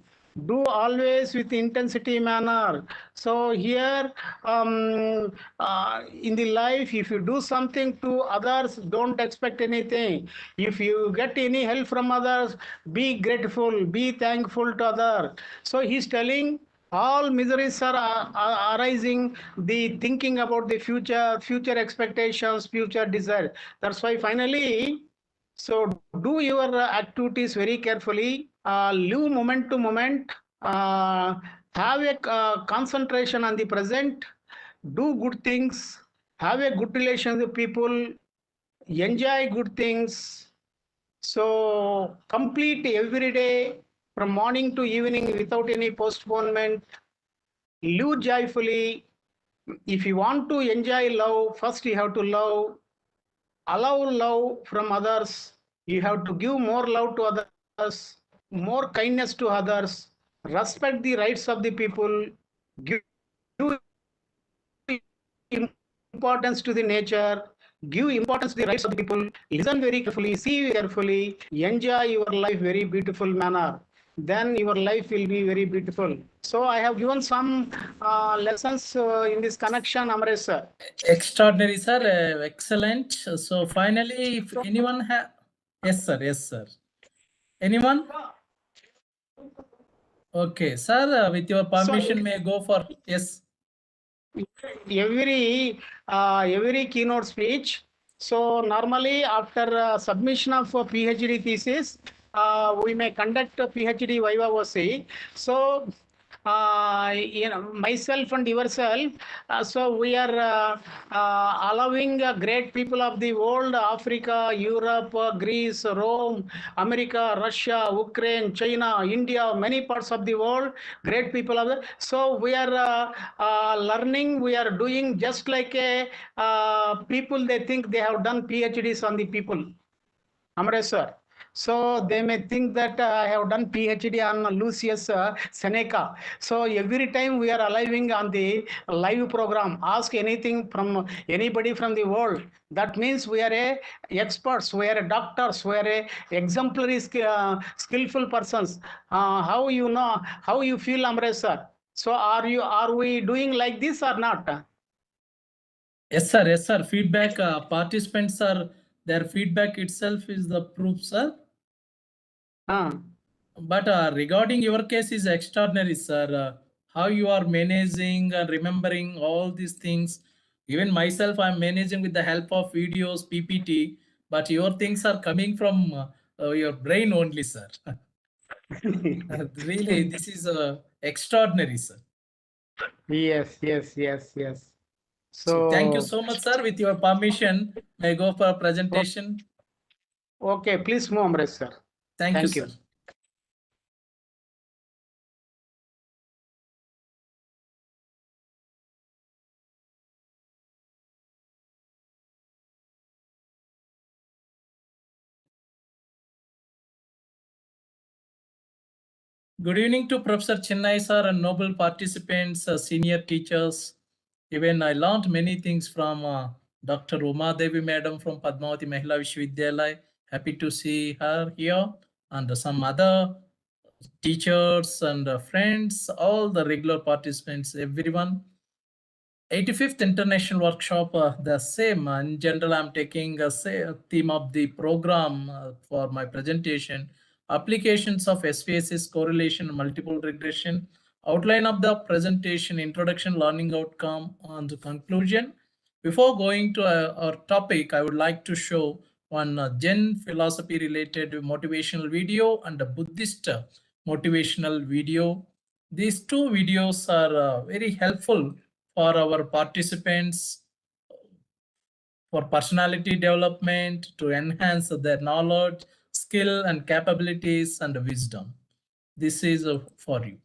Do always with intensity manner. So here in the life, if you do something to others, don't expect anything. If you get any help from others, be grateful, be thankful to others. So he's telling, all miseries are arising the thinking about the future expectations, future desire. That's why finally, so do your activities very carefully, live moment to moment, have a concentration on the present, do good things, have a good relation with people, enjoy good things. So complete every day from morning to evening without any postponement, live joyfully. If you want to enjoy love, first you have to love. allow love from others. You have to give more love to others, more kindness to others, respect the rights of the people, give importance to the nature, give importance to the rights of the people, listen very carefully, see carefully, enjoy your life very beautiful manner. Then your life will be very beautiful. So I have given some lessons in this connection, Amresh sir. Extraordinary, sir. Excellent. So finally, if anyone have, yes, sir. Yes, sir. Anyone? Okay, sir. With your permission, may I go for yes. Every keynote speech. So normally after submission of a PhD thesis, we may conduct a PhD viva voce. So myself and yourself, so we are allowing great people of the world, Africa, Europe, Greece, Rome, America, Russia, Ukraine, China, India, many parts of the world, great people of the. So we are learning, we are doing just like a people, they think they have done PhDs on the people. Amresh sir. So they may think that I have done PhD on Lucius Seneca. So every time we are allowing on the live program, ask anything from anybody from the world. That means we are a experts, we are a doctors, we are a exemplary skillful persons. How you know, how you feel, Amresh sir? So are we doing like this or not? Yes, sir. Yes, sir. Feedback. Participants are their feedback itself is the proof, sir. But regarding your case is extraordinary, sir. How you are managing and remembering all these things. Even myself, I'm managing with the help of videos, PPT. But your things are coming from your brain only, sir. Really, this is extraordinary, sir. Yes. So thank you So so much, sir. With your permission, may I go for a presentation? okay, please move, Amresh sir. Thank you, Thank you. sir. Good evening to Professor Chennai sir and noble participants, senior teachers. Even I learned many things from Dr. Uma Devi Madam from Padmavati Mahila Vishwavidyalaya. Happy to see her here and some other teachers and friends, all the regular participants, everyone. 85th International Workshop, the same. In general, I'm taking a theme of the program for my presentation. Applications of SPSS, correlation, multiple regression. Outline of the presentation, introduction, learning outcome, and the conclusion. Before going to our topic, I would like to show one Zen philosophy related motivational video and a Buddhist motivational video. These two videos are very helpful for our participants for personality development to enhance their knowledge, skill and capabilities and wisdom. This is for you.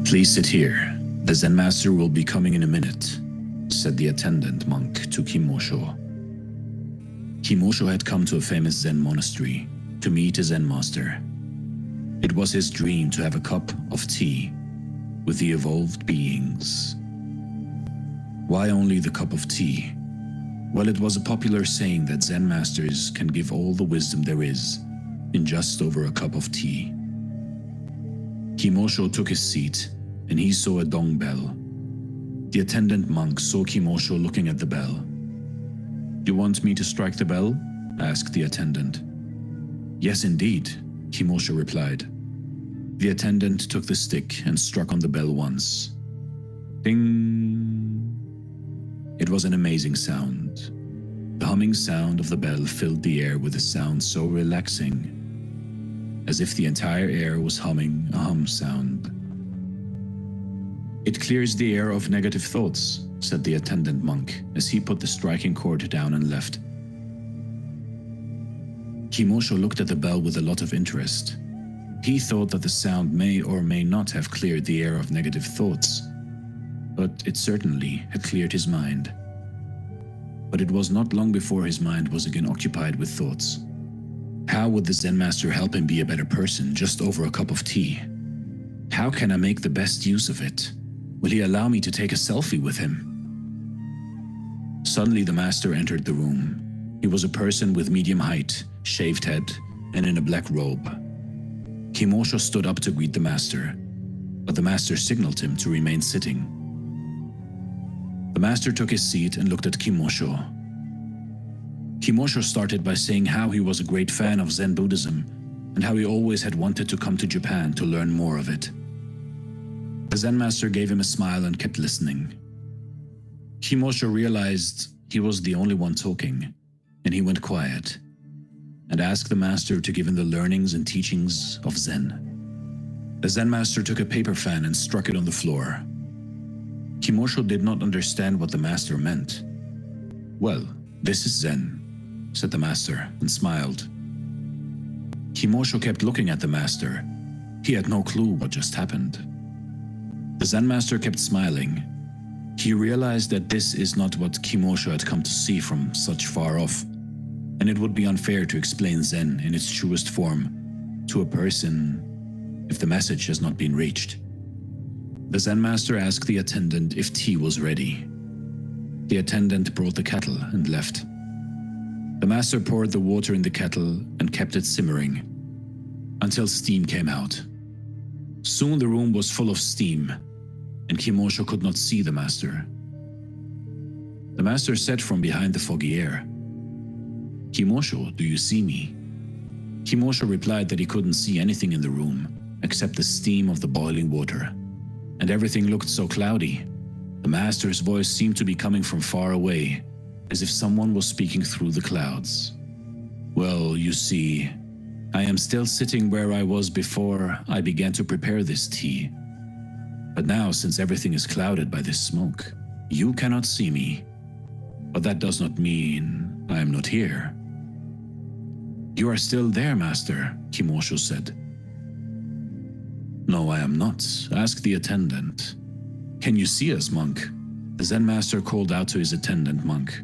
Please sit here. The Zen master will be coming in a minute, said the attendant monk to Kimosho. Kimosho had come to a famous Zen monastery to meet a Zen master. It was his dream to have a cup of tea with the evolved beings. Why only the cup of tea? Well, it was a popular saying that Zen masters can give all the wisdom there is in just over a cup of tea. Kimosho took his seat and he saw a dong bell. The attendant monk saw Kimosho looking at the bell. "You want me to strike the bell?" asked the attendant. "Yes, indeed," Kimosho replied. The attendant took the stick and struck on the bell once. Ding! It was an amazing sound. The humming sound of the bell filled the air with a sound so relaxing, as if the entire air was humming a hum sound. "It clears the air of negative thoughts," said the attendant monk as he put the striking cord down and left. Kimosho looked at the bell with a lot of interest. He thought that the sound may or may not have cleared the air of negative thoughts, but it certainly had cleared his mind. But it was not long before his mind was again occupied with thoughts. How would the Zen master help him be a better person just over a cup of tea? How can I make the best use of it? Will he allow me to take a selfie with him? Suddenly the master entered the room. He was a person with medium height, shaved head, and in a black robe. Kimosho stood up to greet the master, but the master signaled him to remain sitting. The master took his seat and looked at Kimosho. Kimosho started by saying how he was a great fan of Zen Buddhism and how he always had wanted to come to Japan to learn more of it. The Zen master gave him a smile and kept listening. Kimosho realized he was the only one talking, and he went quiet and asked the master to give him the learnings and teachings of Zen. The Zen master took a paper fan and struck it on the floor. Kimosho did not understand what the master meant. "Well, this is Zen," said the master and smiled. Kimosho kept looking at the master. He had no clue what just happened. The Zen master kept smiling. He realized that this is not what Kimosho had come to see from such far off, and it would be unfair to explain Zen in its truest form to a person if the message has not been reached. The Zen master asked the attendant if tea was ready. The attendant brought the kettle and left. The master poured the water in the kettle and kept it simmering until steam came out. Soon the room was full of steam, and Kimosho could not see the master. The master said from behind the foggy air, "Kimosho, do you see me?" Kimosho replied that he couldn't see anything in the room except the steam of the boiling water, and everything looked so cloudy. The master's voice seemed to be coming from far away, as if someone was speaking through the clouds. "Well, you see, I am still sitting where I was before I began to prepare this tea. But now, since everything is clouded by this smoke, you cannot see me. But that does not mean I am not here." "You are still there, master," Kimosho said. "No, I am not. Ask the attendant." "Can you see us, monk?" The Zen master called out to his attendant monk.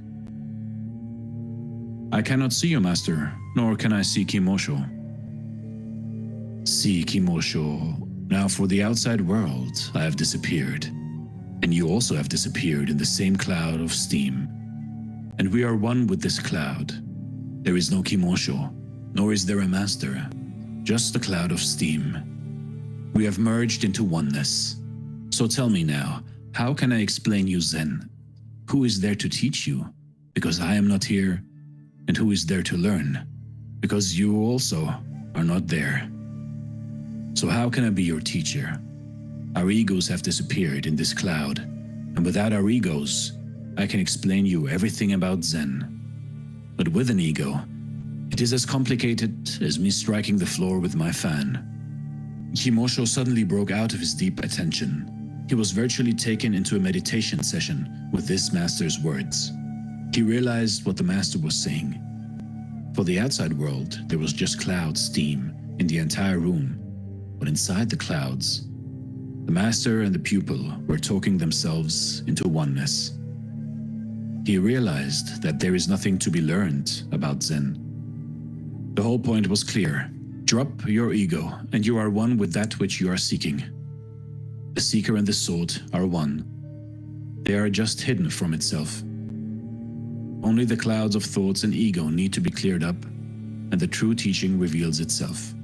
"I cannot see you, master, nor can I see Kimosho." "See, Kimosho, now for the outside world I have disappeared, and you also have disappeared in the same cloud of steam. And we are one with this cloud. There is no Kimosho, nor is there a master, just a cloud of steam. We have merged into oneness. So tell me now, how can I explain you Zen? Who is there to teach you? Because I am not here. And who is there to learn? Because you also are not there. So how can I be your teacher? Our egos have disappeared in this cloud, and without our egos, I can explain you everything about Zen. But with an ego, it is as complicated as me striking the floor with my fan." Kimosho suddenly broke out of his deep attention. He was virtually taken into a meditation session with this master's words. He realized what the master was saying. For the outside world, there was just cloud steam in the entire room, but inside the clouds, the master and the pupil were talking themselves into oneness. He realized that there is nothing to be learned about Zen. The whole point was clear. Drop your ego, and you are one with that which you are seeking. The seeker and the sought are one. They are just hidden from itself. Only the clouds of thoughts and ego need to be cleared up, and the true teaching reveals itself.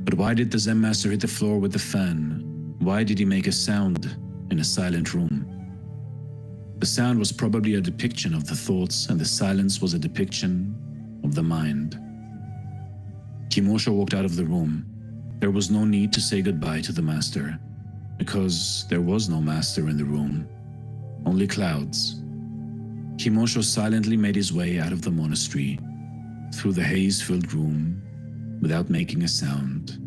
But why did the Zen master hit the floor with the fan? Why did he make a sound in a silent room? The sound was probably a depiction of the thoughts, and the silence was a depiction of the mind. Kimosho walked out of the room. There was no need to say goodbye to the master, because there was no master in the room, only clouds. Kimosho silently made his way out of the monastery, through the haze-filled room, without making a sound.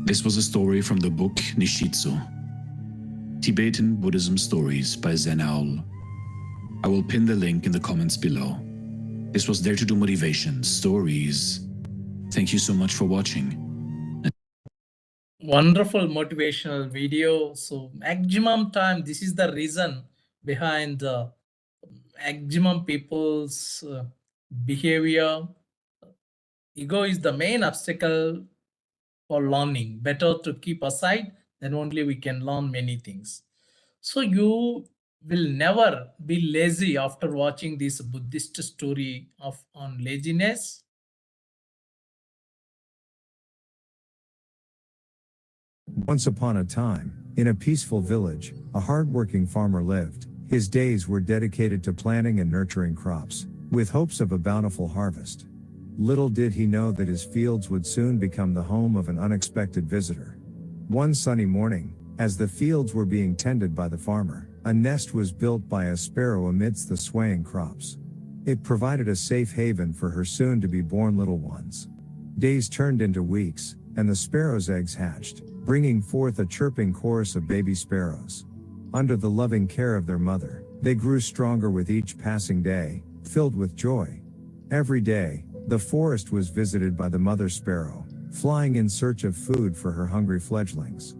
This was a story from the book Nishitsu, Tibetan Buddhism Stories by Zen Owl. I will pin the link in the comments below. This was Dare to Do Motivation Stories. Thank you so much for watching. Wonderful motivational video. So maximum time, this is the reason behind the maximum people's behavior. Ego is the main obstacle for learning. Better to keep aside, then only we can learn many things. So you will never be lazy after watching this Buddhist story on laziness. Once upon a time, in a peaceful village, a hard-working farmer lived. His days were dedicated to planting and nurturing crops, with hopes of a bountiful harvest. Little did he know that his fields would soon become the home of an unexpected visitor. One sunny morning, as the fields were being tended by the farmer, a nest was built by a sparrow amidst the swaying crops. It provided a safe haven for her soon-to-be-born little ones. Days turned into weeks, and the sparrow's eggs hatched, bringing forth a chirping chorus of baby sparrows. Under the loving care of their mother, they grew stronger with each passing day, filled with joy. Every day, the forest was visited by the mother sparrow, flying in search of food for her hungry fledglings.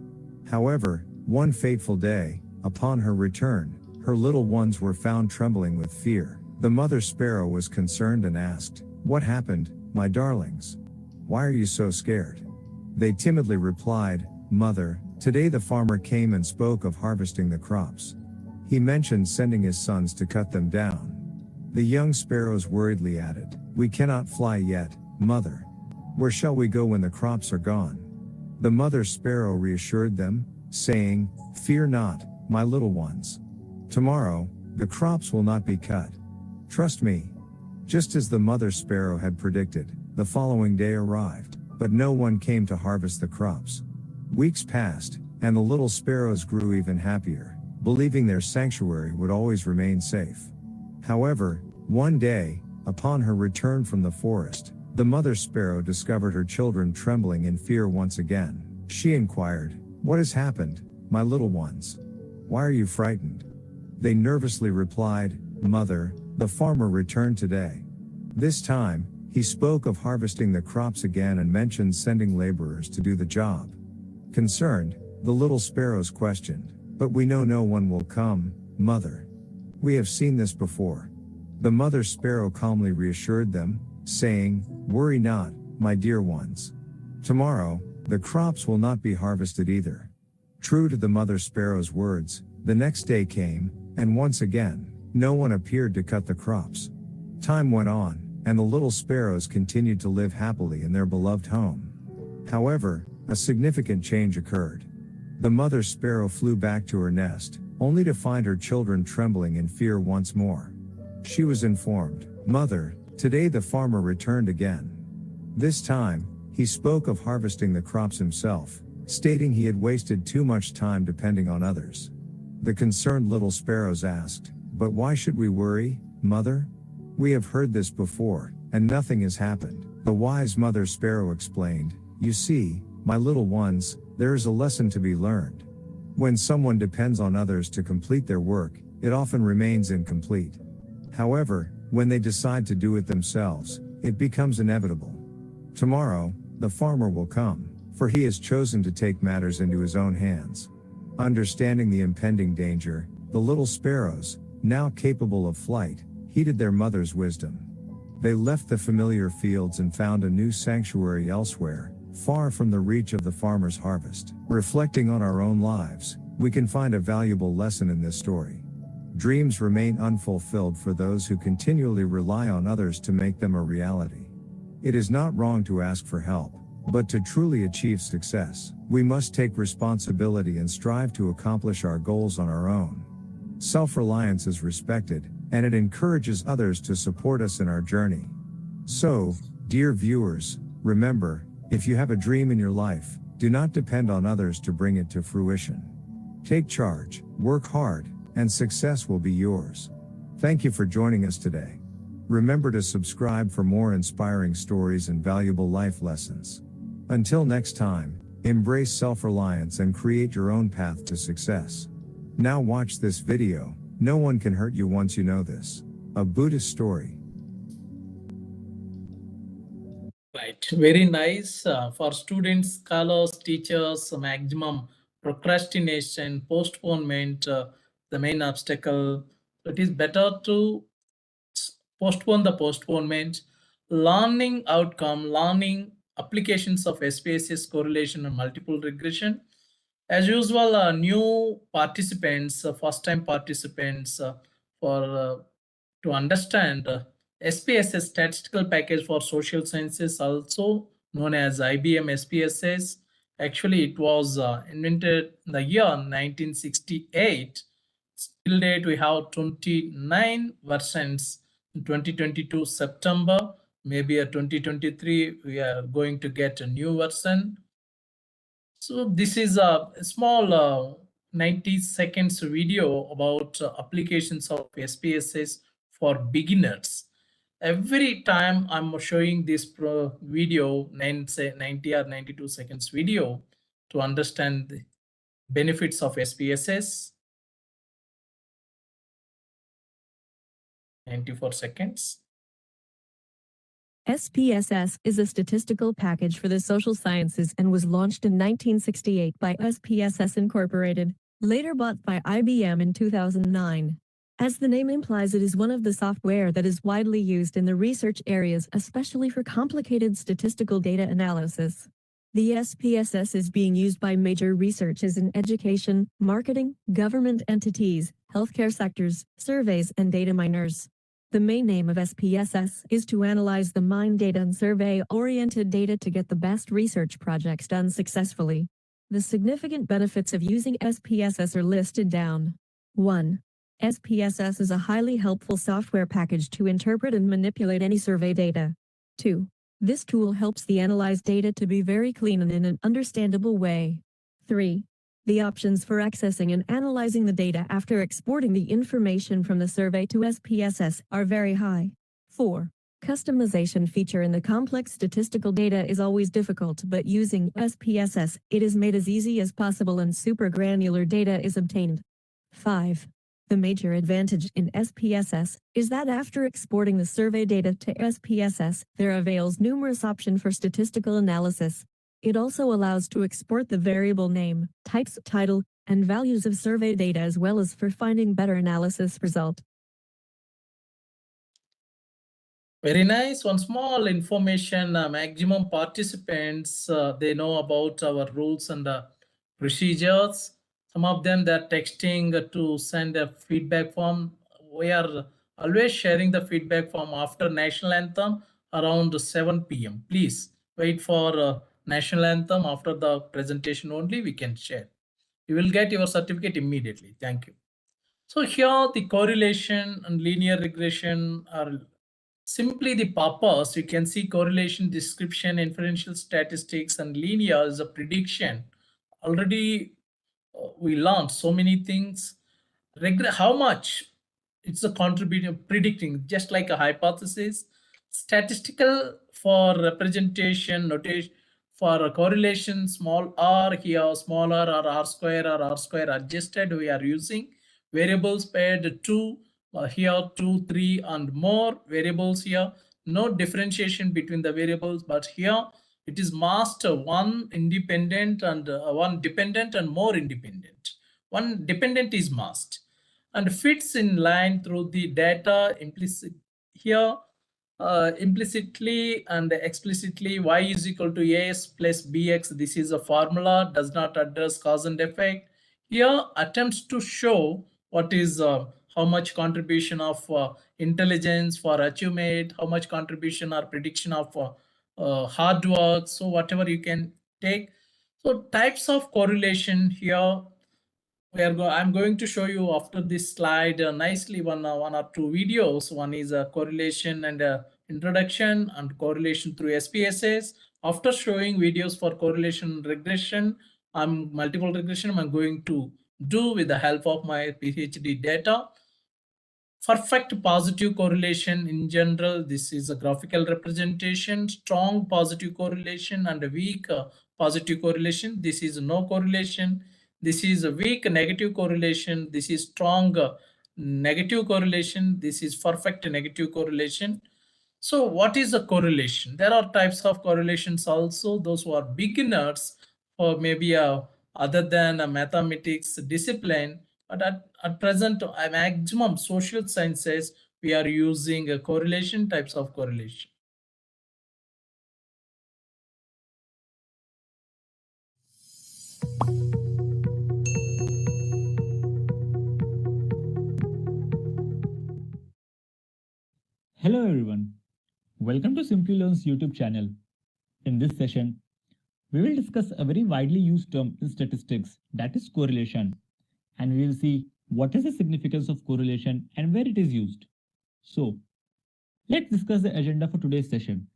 However, one fateful day, upon her return, her little ones were found trembling with fear. The mother sparrow was concerned and asked, "What happened, my darlings? Why are you so scared?" They timidly replied, "Mother, today the farmer came and spoke of harvesting the crops. He mentioned sending his sons to cut them down." The young sparrows worriedly added, "We cannot fly yet, mother. Where shall we go when the crops are gone?" The mother sparrow reassured them, saying, "Fear not, my little ones. Tomorrow, the crops will not be cut. Trust me." Just as the mother sparrow had predicted, the following day arrived, but no one came to harvest the crops. Weeks passed, and the little sparrows grew even happier, believing their sanctuary would always remain safe. However, one day, upon her return from the forest, the mother sparrow discovered her children trembling in fear once again. She inquired, "What has happened, my little ones? Why are you frightened?" They nervously replied, "Mother, the farmer returned today. This time, he spoke of harvesting the crops again and mentioned sending laborers to do the job." Concerned, the little sparrows questioned, "But we know no one will come, mother. We have seen this before." The mother sparrow calmly reassured them, saying, "Worry not, my dear ones. Tomorrow, the crops will not be harvested either." True to the mother sparrow's words, the next day came, and once again, no one appeared to cut the crops. Time went on, and the little sparrows continued to live happily in their beloved home. However, a significant change occurred. The mother sparrow flew back to her nest, only to find her children trembling in fear once more. She was informed, "Mother, today the farmer returned again. This time, he spoke of harvesting the crops himself, stating he had wasted too much time depending on others." The concerned little sparrows asked, "But why should we worry, mother? We have heard this before, and nothing has happened." The wise mother sparrow explained, "You see, my little ones, there is a lesson to be learned. When someone depends on others to complete their work, it often remains incomplete. However, when they decide to do it themselves, it becomes inevitable. Tomorrow, the farmer will come, for he has chosen to take matters into his own hands." Understanding the impending danger, the little sparrows, now capable of flight, heeded their mother's wisdom. They left the familiar fields and found a new sanctuary elsewhere, far from the reach of the farmer's harvest. Reflecting on our own lives, we can find a valuable lesson in this story. Dreams remain unfulfilled for those who continually rely on others to make them a reality. It is not wrong to ask for help, but to truly achieve success, we must take responsibility and strive to accomplish our goals on our own. Self-reliance is respected, and it encourages others to support us in our journey. So, dear viewers, remember, if you have a dream in your life, do not depend on others to bring it to fruition. Take charge, work hard, and success will be yours. Thank you for joining us today. Remember to subscribe for more inspiring stories and valuable life lessons. Until next time, embrace self-reliance and create your own path to success. Now watch this video, No one can hurt you once you know this. A Buddhist story. Right, very nice. For students, scholars, teachers, maximum procrastination, postponement, the main obstacle. It is better to postpone the postponement, learning outcome, learning applications of SPSS correlation and multiple regression. As usual, new participants, first-time participants, for to understand SPSS statistical package for social sciences, also known as IBM SPSS. Actually, it was invented in the year 1968. Till date, we have 29 versions. In 2022 September, maybe a 2023, we are going to get a new version. So this is a small 90 seconds video about applications of SPSS for beginners. Every time I'm showing this video, 90 or 92 seconds video, to understand the benefits of SPSS. 94 seconds. SPSS is a statistical package for the social sciences and was launched in 1968 by SPSS Incorporated, later bought by IBM in 2009. As the name implies, it is one of the software that is widely used in the research areas, especially for complicated statistical data analysis. The SPSS is being used by major researchers in education, marketing, government entities, healthcare sectors, surveys, and data miners. The main aim of SPSS is to analyze the mine data and survey-oriented data to get the best research projects done successfully. The significant benefits of using SPSS are listed down. 1. SPSS is a highly helpful software package to interpret and manipulate any survey data. 2. This tool helps the analyzed data to be very clean and in an understandable way. 3. The options for accessing and analyzing the data after exporting the information from the survey to SPSS are very high. 4. Customization feature in the complex statistical data is always difficult, but using SPSS, it is made as easy as possible and super granular data is obtained. 5. The major advantage in SPSS is that after exporting the survey data to SPSS, there avails numerous options for statistical analysis. It also allows to export the variable name, types, title, and values of survey data as well as for finding better analysis result. Very nice. One small information, maximum participants, they know about our rules and procedures. Some of them, they're texting to send a feedback form. We are always sharing the feedback form after national anthem around 7 p.m. Please wait for national anthem. After the presentation only, we can share. You will get your certificate immediately. Thank you. So here the correlation and linear regression are simply the purpose. You can see correlation, description, inferential statistics, and linear is a prediction. Already we learned so many things. How much it's a contributing, predicting, just like a hypothesis. Statistical for representation, notation for a correlation, small r here, small r or r square adjusted, we are using variables paired 2 here, 2, 3 and more variables here. No differentiation between the variables, but here it is masked one independent and one dependent and more independent. One dependent is masked and fits in line through the data implicit here, implicitly and explicitly. Y is equal to as plus bx. This is a formula, does not address cause and effect. Here attempts to show what is how much contribution of intelligence for achievement, how much contribution or prediction of hard work. So whatever you can take. So types of correlation here. I'm going to show you after this slide nicely one or two videos. One is a correlation and introduction and correlation through SPSS. After showing videos for correlation regression, multiple regression, I'm going to do with the help of my PhD data. Perfect positive correlation in general. This is a graphical representation. Strong positive correlation and a weak positive correlation. This is no correlation. This is a weak negative correlation. This is strong negative correlation. This is perfect negative correlation. So what is a correlation? There are types of correlations also. Those who are beginners or maybe other than a mathematics discipline, but at present, maximum social sciences, we are using a correlation types of correlation. Hello everyone, welcome to Simply Learn's YouTube channel. In this session, we will discuss a very widely used term in statistics, that is correlation, and we will see what is the significance of correlation and where it is used. So, let's discuss the agenda for today's session.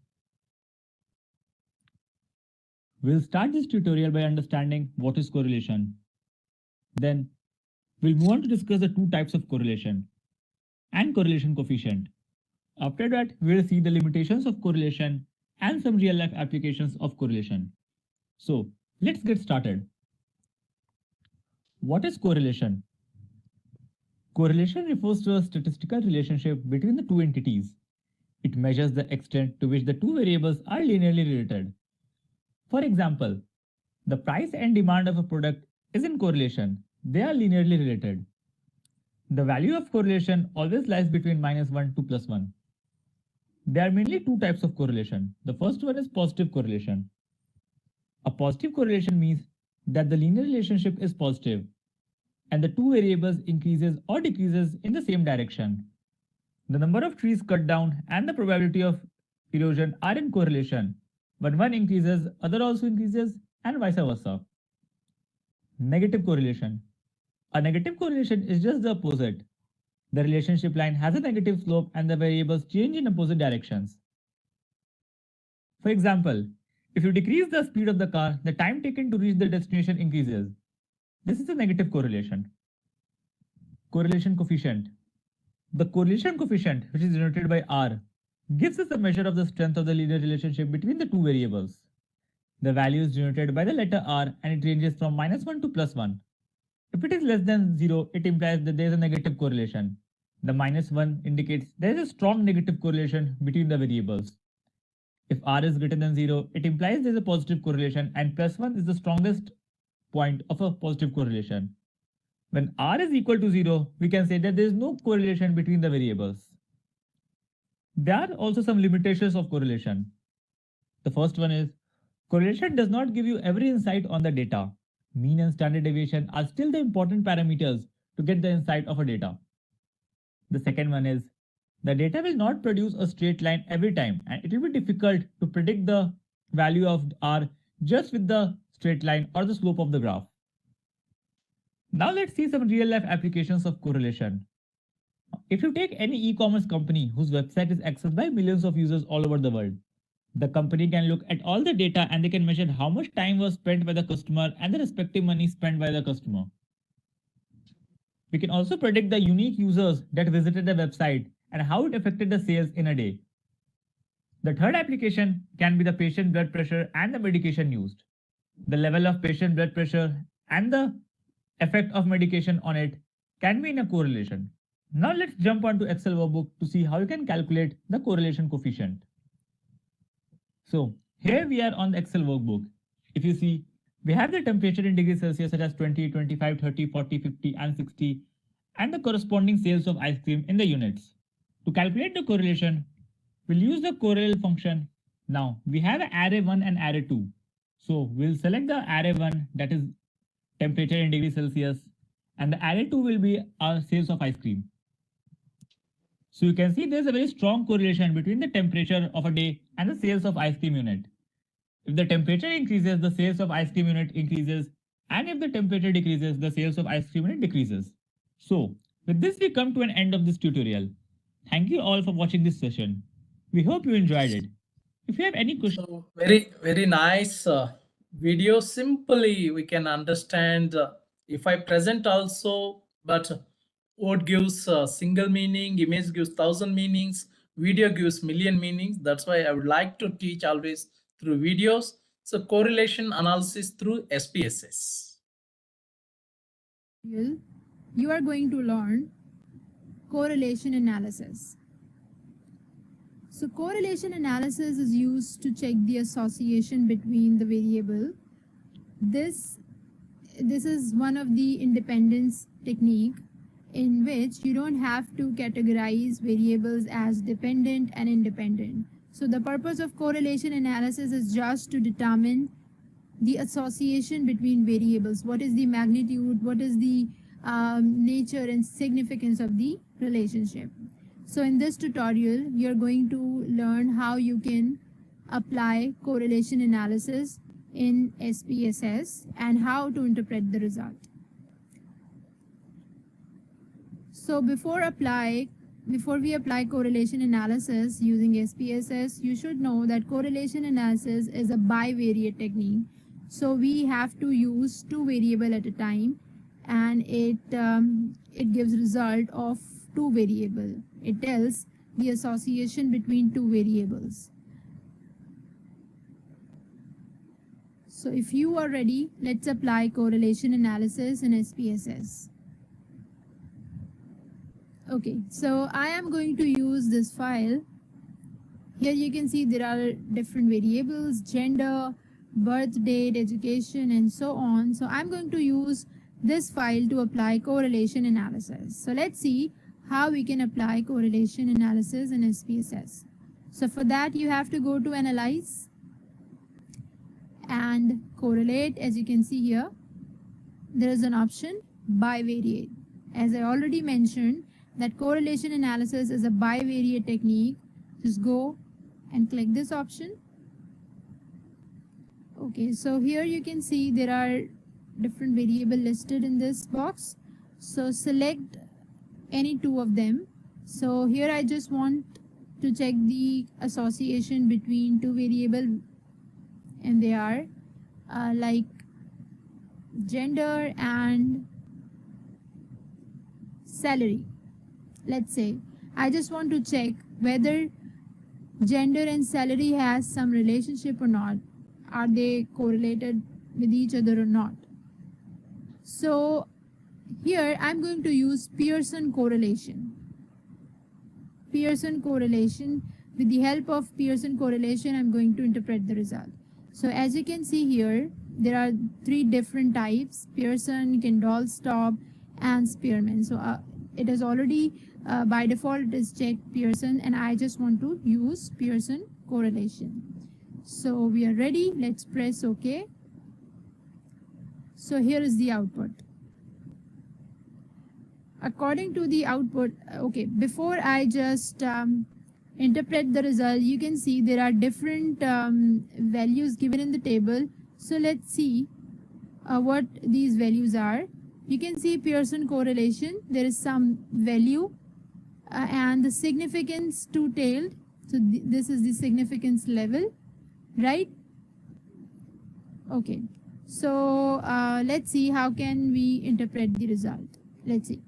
We'll start this tutorial by understanding what is correlation. Then, we'll move on to discuss the two types of correlation and correlation coefficient. After that, we'll see the limitations of correlation and some real-life applications of correlation. So, let's get started. What is correlation? Correlation refers to a statistical relationship between the two entities. It measures the extent to which the two variables are linearly related. For example, the price and demand of a product is in correlation. They are linearly related. The value of correlation always lies between -1 to +1. There are mainly two types of correlation. The first one is positive correlation. A positive correlation means that the linear relationship is positive and the two variables increases or decreases in the same direction. The number of trees cut down and the probability of erosion are in correlation. When one increases, other also increases and vice versa. Negative correlation. A negative correlation is just the opposite. The relationship line has a negative slope and the variables change in opposite directions. For example, if you decrease the speed of the car, the time taken to reach the destination increases. This is a negative correlation. Correlation coefficient. The correlation coefficient, which is denoted by R, gives us a measure of the strength of the linear relationship between the two variables. The value is denoted by the letter R and it ranges from -1 to +1. If it is less than 0, it implies that there is a negative correlation. The -1 indicates there is a strong negative correlation between the variables. If R is greater than 0, it implies there is a positive correlation and +1 is the strongest point of a positive correlation. When R is equal to 0, we can say that there is no correlation between the variables. There are also some limitations of correlation. The first one is correlation does not give you every insight on the data. Mean and standard deviation are still the important parameters to get the insight of a data. The second one is the data will not produce a straight line every time and it will be difficult to predict the value of R just with the straight line or the slope of the graph. Now let's see some real life applications of correlation. If you take any e-commerce company whose website is accessed by millions of users all over the world, the company can look at all the data and they can measure how much time was spent by the customer and the respective money spent by the customer. We can also predict the unique users that visited the website and how it affected the sales in a day. The third application can be the patient blood pressure and the medication used. The level of patient blood pressure and the effect of medication on it can be in a correlation. Now let's jump onto Excel workbook to see how you can calculate the correlation coefficient. So here we are on the Excel workbook. If you see, we have the temperature in degrees Celsius such as 20, 25, 30, 40, 50 and 60 and the corresponding sales of ice cream in the units. To calculate the correlation, we'll use the correlate function. Now we have array 1 and array 2. So we'll select the array 1, that is temperature in degrees Celsius, and the array 2 will be our sales of ice cream. So you can see there's a very strong correlation between the temperature of a day and the sales of ice cream unit. If the temperature increases, the sales of ice cream unit increases, and if the temperature decreases, the sales of ice cream unit decreases. So with this, we come to an end of this tutorial. Thank you all for watching this session. We hope you enjoyed it. If you have any questions, So very nice video. Simply we can understand. If I present also, but word gives single meaning, image gives 1,000 meanings, video gives million meanings. That's why I would like to teach always through videos. So correlation analysis through SPSS. You are going to learn correlation analysis. So correlation analysis is used to check the association between the variable. This is one of the independence technique in which you don't have to categorize variables as dependent and independent. So the purpose of correlation analysis is just to determine the association between variables. What is the magnitude, what is the nature and significance of the relationship. So in this tutorial, you're going to learn how you can apply correlation analysis in SPSS and how to interpret the result. So before we apply correlation analysis using SPSS, you should know that correlation analysis is a bivariate technique. So we have to use two variables at a time, and it gives result of two variables. It tells the association between two variables. So if you are ready, let's apply correlation analysis in SPSS. Okay, so I am going to use this file. Here you can see there are different variables: gender, birth date, education, and so on. So I'm going to use this file to apply correlation analysis. So let's see how we can apply correlation analysis in SPSS. So for that, you have to go to Analyze and Correlate. As you can see here, there is an option Bivariate. As I already mentioned, that correlation analysis is a bivariate technique. Just go and click this option. Okay, so here you can see there are different variables listed in this box. So select any two of them. So here I just want to check the association between two variables, and they are like gender and salary. Let's say I just want to check whether gender and salary has some relationship or not. Are they correlated with each other or not? So here I'm going to use Pearson correlation. Pearson correlation. With the help of Pearson correlation, I'm going to interpret the result. So as you can see here, there are three different types: Pearson, Kendall-Staub, and Spearman. So it is already by default it is checked Pearson, and I just want to use Pearson correlation. So we are ready. Let's press OK. So here is the output. According to the output, okay, before I just interpret the result, you can see there are different values given in the table. So let's see what these values are. You can see Pearson correlation. There is some value and the significance two-tailed. So this is the significance level, right? Okay. So let's see how can we interpret the result. Let's see.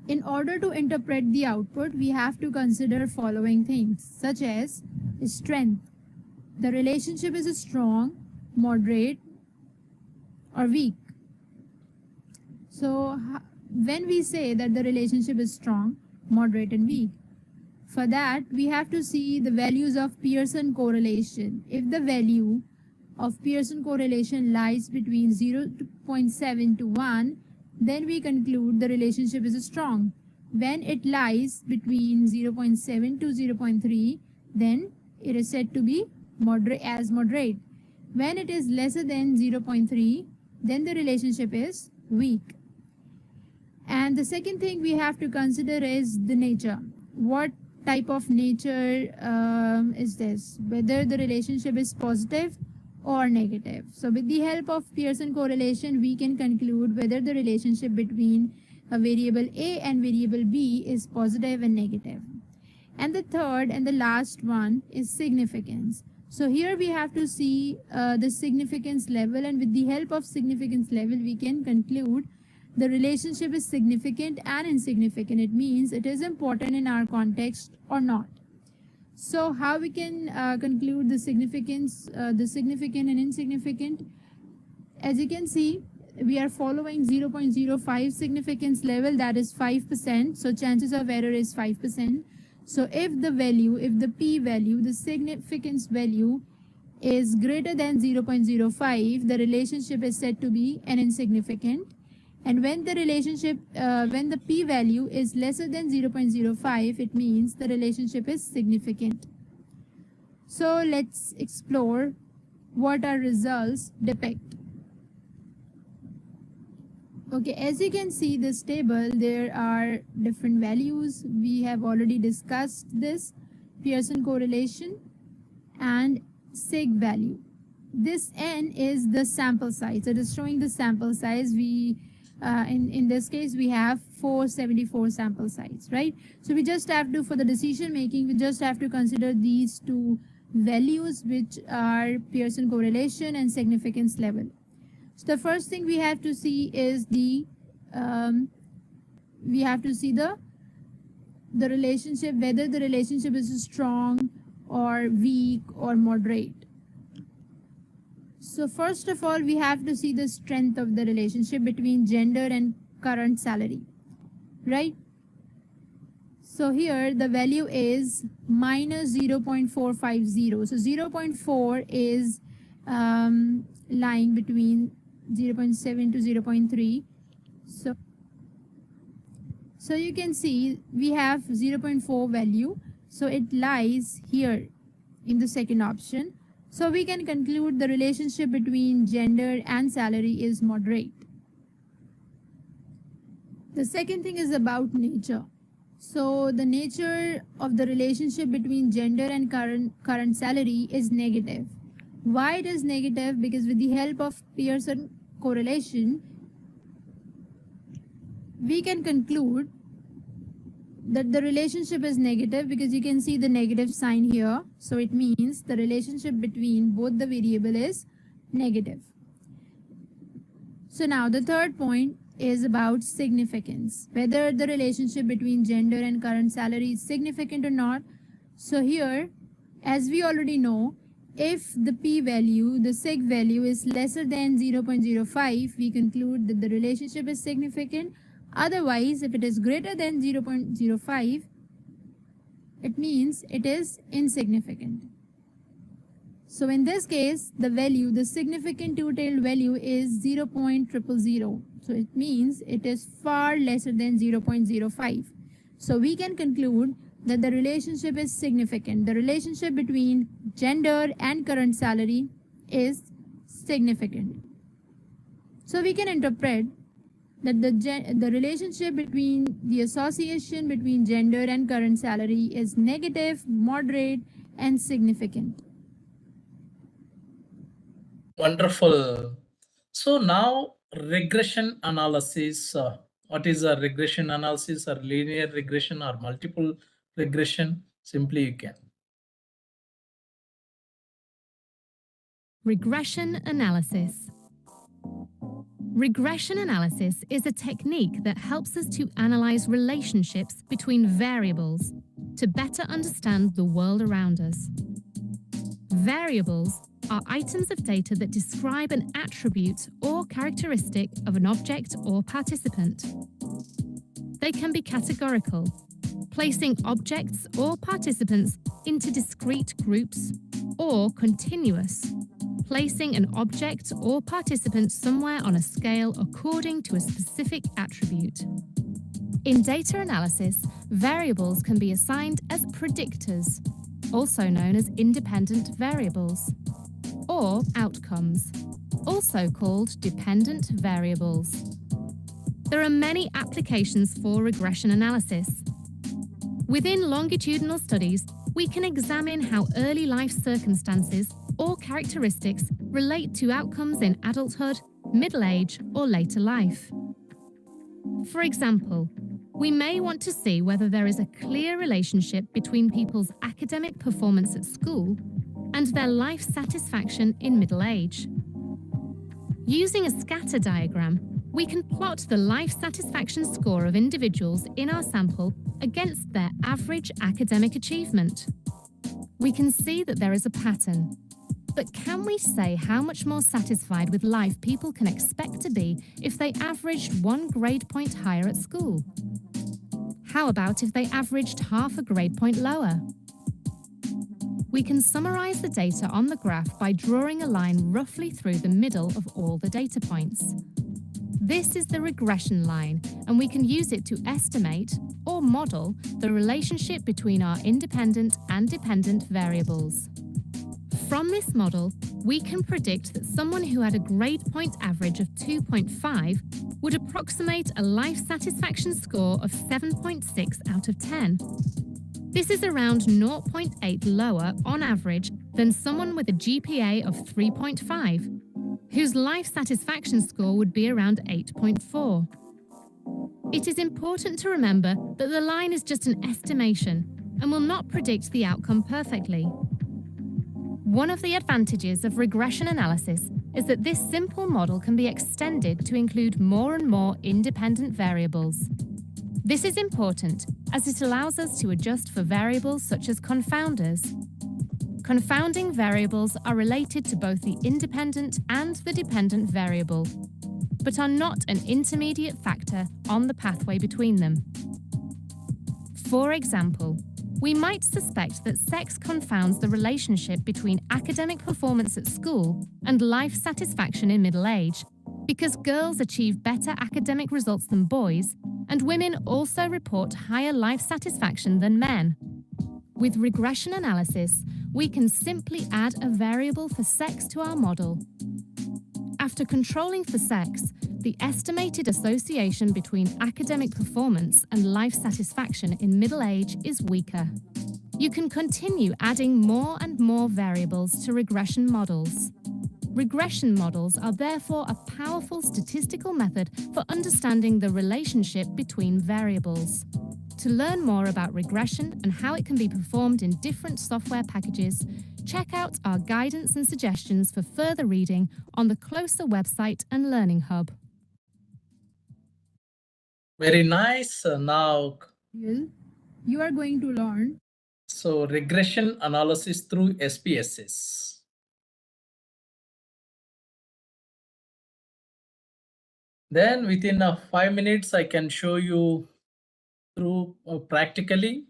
In order to interpret the output, we have to consider following things, such as strength. The relationship is strong, moderate, or weak. So when we say that the relationship is strong, moderate, and weak, for that we have to see the values of Pearson correlation. If the value of Pearson correlation lies between 0.7 to 1, then we conclude the relationship is strong. When it lies between 0.7 to 0.3, then it is said to be moderate. When it is lesser than 0.3, then the relationship is weak. And the second thing we have to consider is the nature. What type of nature is this? Whether the relationship is positive or negative. So with the help of Pearson correlation, we can conclude whether the relationship between a variable A and variable B is positive and negative. And the third and the last one is significance. So here we have to see the significance level, and with the help of significance level, we can conclude the relationship is significant and insignificant. It means it is important in our context or not. So how we can conclude the significance, the significant and insignificant? As you can see, we are following 0.05 significance level, that is 5%. So chances of error is 5%. So if the p value, the significance value is greater than 0.05, the relationship is said to be an insignificant. And when the p value is lesser than 0.05, it means the relationship is significant. So let's explore what our results depict. Okay, as you can see this table, there are different values. We have already discussed this, Pearson correlation and sig value. This n is the sample size. It is showing the sample size. In this case, we have 474 sample size, right? So we just have to, for the decision making, we just have to consider these two values, which are Pearson correlation and significance level. So the first thing we have to see is the relationship, whether the relationship is strong or weak or moderate. So first of all, we have to see the strength of the relationship between gender and current salary, right? So here the value is minus 0.450. So 0.4 is lying between 0.7 to 0.3. So you can see we have 0.4 value. So it lies here in the second option. So we can conclude the relationship between gender and salary is moderate. The second thing is about nature. So the nature of the relationship between gender and current salary is negative. Why it is negative? Because with the help of Pearson correlation, we can conclude that the relationship is negative because you can see the negative sign here. So it means the relationship between both the variable is negative. So now the third point is about significance, whether the relationship between gender and current salary is significant or not. So here, as we already know, if the p value, the sig value is lesser than 0.05, we conclude that the relationship is significant. Otherwise, if it is greater than 0.05, it means it is insignificant. So in this case, the value, the significant two-tailed value is 0.000. So it means it is far lesser than 0.05. So we can conclude that the relationship is significant. The relationship between gender and current salary is significant. So we can interpret that the relationship between the association between gender and current salary is negative, moderate, and significant. Wonderful. So now regression analysis. What is a regression analysis, or linear regression, or multiple regression? Simply you can. Regression analysis. Regression analysis is a technique that helps us to analyze relationships between variables to better understand the world around us. Variables are items of data that describe an attribute or characteristic of an object or participant. They can be categorical, placing objects or participants into discrete groups, or continuous, placing an object or participant somewhere on a scale according to a specific attribute. In data analysis, variables can be assigned as predictors, also known as independent variables, or outcomes, also called dependent variables. There are many applications for regression analysis. Within longitudinal studies, we can examine how early life circumstances or characteristics relate to outcomes in adulthood, middle age, or later life. For example, we may want to see whether there is a clear relationship between people's academic performance at school and their life satisfaction in middle age. Using a scatter diagram, we can plot the life satisfaction score of individuals in our sample against their average academic achievement. We can see that there is a pattern. But can we say how much more satisfied with life people can expect to be if they averaged 1 grade point higher at school? How about if they averaged half a grade point lower? We can summarize the data on the graph by drawing a line roughly through the middle of all the data points. This is the regression line, and we can use it to estimate or model the relationship between our independent and dependent variables. From this model, we can predict that someone who had a grade point average of 2.5 would approximate a life satisfaction score of 7.6 out of 10. This is around 0.8 lower on average than someone with a GPA of 3.5, whose life satisfaction score would be around 8.4. It is important to remember that the line is just an estimation and will not predict the outcome perfectly. One of the advantages of regression analysis is that this simple model can be extended to include more and more independent variables. This is important as it allows us to adjust for variables such as confounders. Confounding variables are related to both the independent and the dependent variable, but are not an intermediate factor on the pathway between them. For example, we might suspect that sex confounds the relationship between academic performance at school and life satisfaction in middle age, because girls achieve better academic results than boys, and women also report higher life satisfaction than men. With regression analysis, we can simply add a variable for sex to our model. After controlling for sex, the estimated association between academic performance and life satisfaction in middle age is weaker. You can continue adding more and more variables to regression models. Regression models are therefore a powerful statistical method for understanding the relationship between variables. To learn more about regression and how it can be performed in different software packages, check out our guidance and suggestions for further reading on the Closer website and Learning Hub. Very nice. Now, You are going to learn. So regression analysis through SPSS. Then within 5 minutes, I can show you through practically.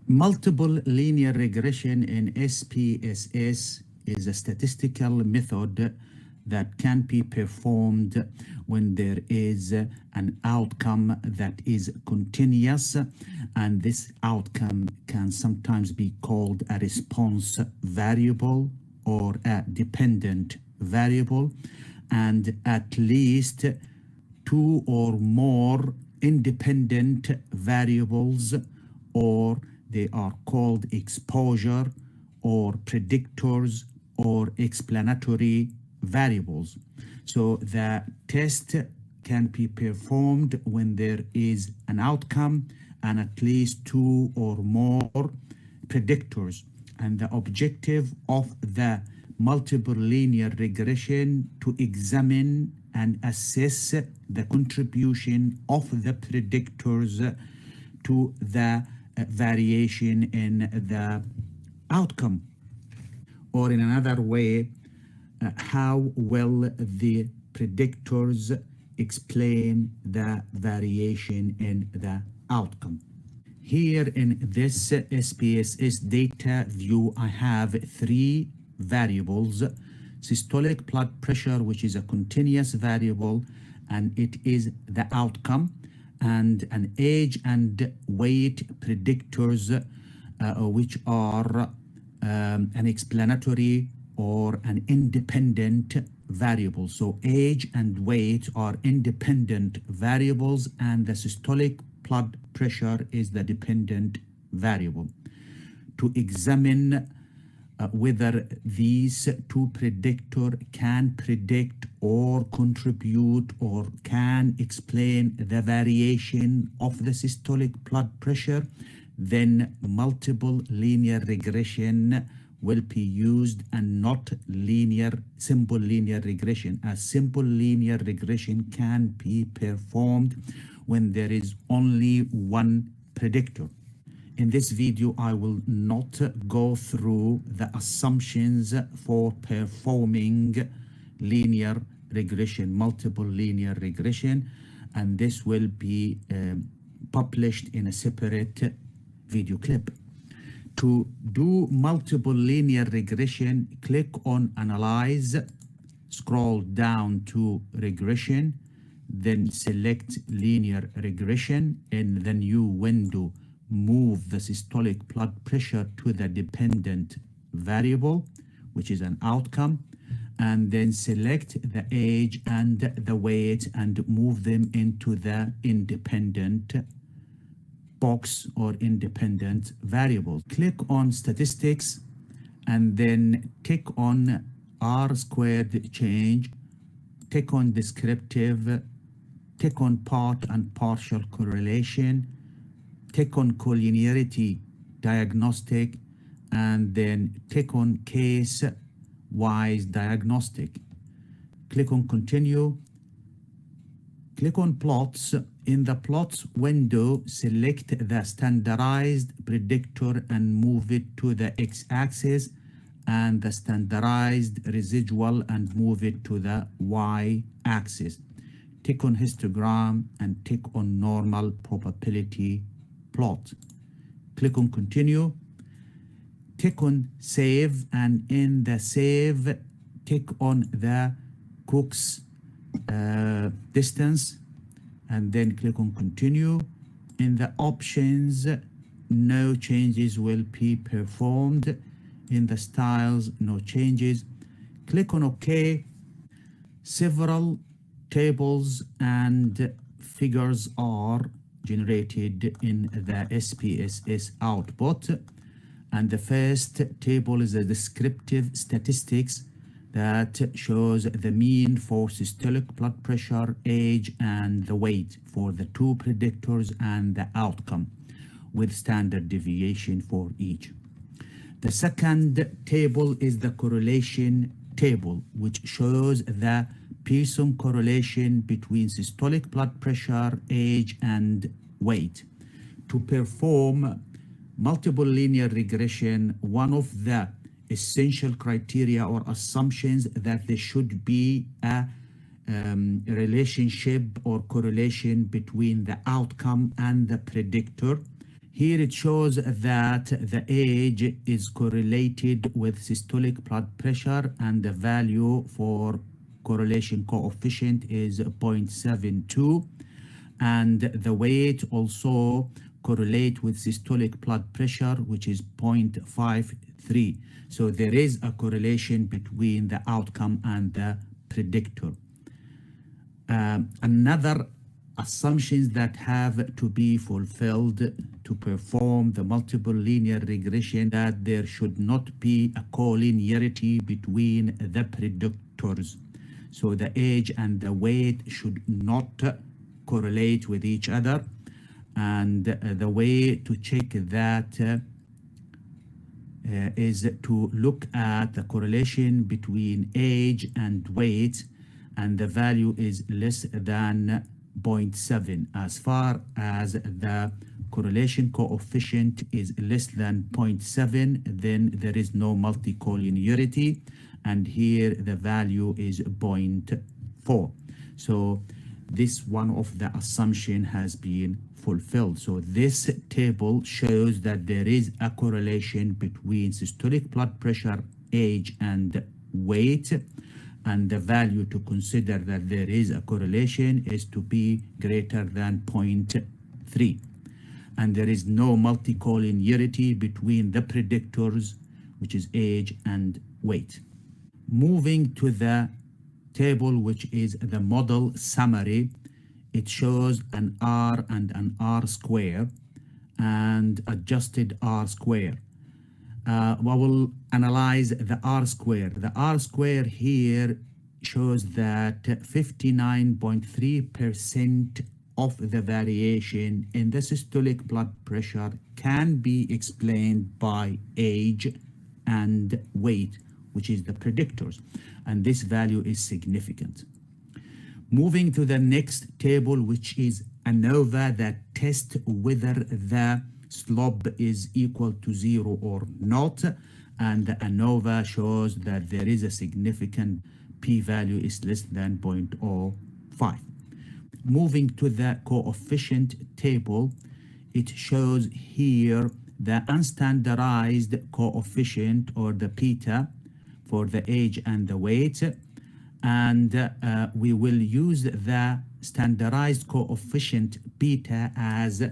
Multiple linear regression in SPSS is a statistical method that can be performed when there is an outcome that is continuous, and this outcome can sometimes be called a response variable or a dependent variable, and at least 2 or more independent variables, or they are called exposure or predictors or explanatory variables. So the test can be performed when there is an outcome and at least 2 or more predictors. And the objective of the multiple linear regression to examine and assess the contribution of the predictors to the variation in the outcome, or in another way, how well the predictors explain the variation in the outcome. Here in this SPSS data view, I have 3 variables: systolic blood pressure, which is a continuous variable, and it is the outcome, and an age and weight predictors, which are an explanatory or an independent variable. So age and weight are independent variables, and the systolic blood pressure is the dependent variable. To examine whether these 2 predictors can predict or contribute or can explain the variation of the systolic blood pressure, then multiple linear regression will be used and not simple linear regression. A simple linear regression can be performed when there is only 1 predictor. In this video, I will not go through the assumptions for performing linear regression, multiple linear regression, and this will be published in a separate video clip. To do multiple linear regression, click on Analyze, scroll down to Regression, then select Linear Regression. In the new window, move the systolic blood pressure to the dependent variable, which is an outcome, and then select the age and the weight and move them into the independent box or independent variables. Click on Statistics and then tick on R squared change, tick on Descriptive, tick on Part and Partial Correlation, tick on Collinearity Diagnostic, and then tick on Case-wise Diagnostic. Click on Continue. Click on Plots. In the Plots window, select the standardized predictor and move it to the x-axis, and the standardized residual and move it to the y-axis. Tick on histogram and tick on normal probability plot. Click on Continue. Tick on Save, and in the Save, tick on the Cook's distance, and then click on Continue. In the options, no changes will be performed. In the styles, no changes. Click on OK. Several tables and figures are generated in the SPSS output. And the first table is a descriptive statistics that shows the mean for systolic blood pressure, age, and the weight for the two predictors and the outcome with standard deviation for each. The second table is the correlation table, which shows the Pearson correlation between systolic blood pressure, age, and weight. To perform multiple linear regression, one of the essential criteria or assumptions that there should be a relationship or correlation between the outcome and the predictor. Here it shows that the age is correlated with systolic blood pressure, and the value for correlation coefficient is 0.72, and the weight also correlate with systolic blood pressure, which is 0.53. So there is a correlation between the outcome and the predictor. Another assumptions that have to be fulfilled to perform the multiple linear regression, that there should not be a collinearity between the predictors. So the age and the weight should not correlate with each other. And the way to check that is to look at the correlation between age and weight, and the value is less than 0.7. As far as the correlation coefficient is less than 0.7, then there is no multicollinearity, and here the value is 0.4. So this one of the assumption has been fulfilled. So this table shows that there is a correlation between systolic blood pressure, age, and weight, and the value to consider that there is a correlation is to be greater than 0.3. And there is no multicollinearity between the predictors, which is age and weight. Moving to the table, which is the model summary, it shows an R and an R square and adjusted R square. We will analyze the R square. The R square here shows that 59.3% of the variation in the systolic blood pressure can be explained by age and weight, which is the predictors, and this value is significant. Moving to the next table, which is ANOVA, that tests whether the slope is equal to 0 or not, and the ANOVA shows that there is a significant p-value is less than 0.05. Moving to the coefficient table, it shows here the unstandardized coefficient, or the beta, for the age and the weight, and we will use the standardized coefficient beta as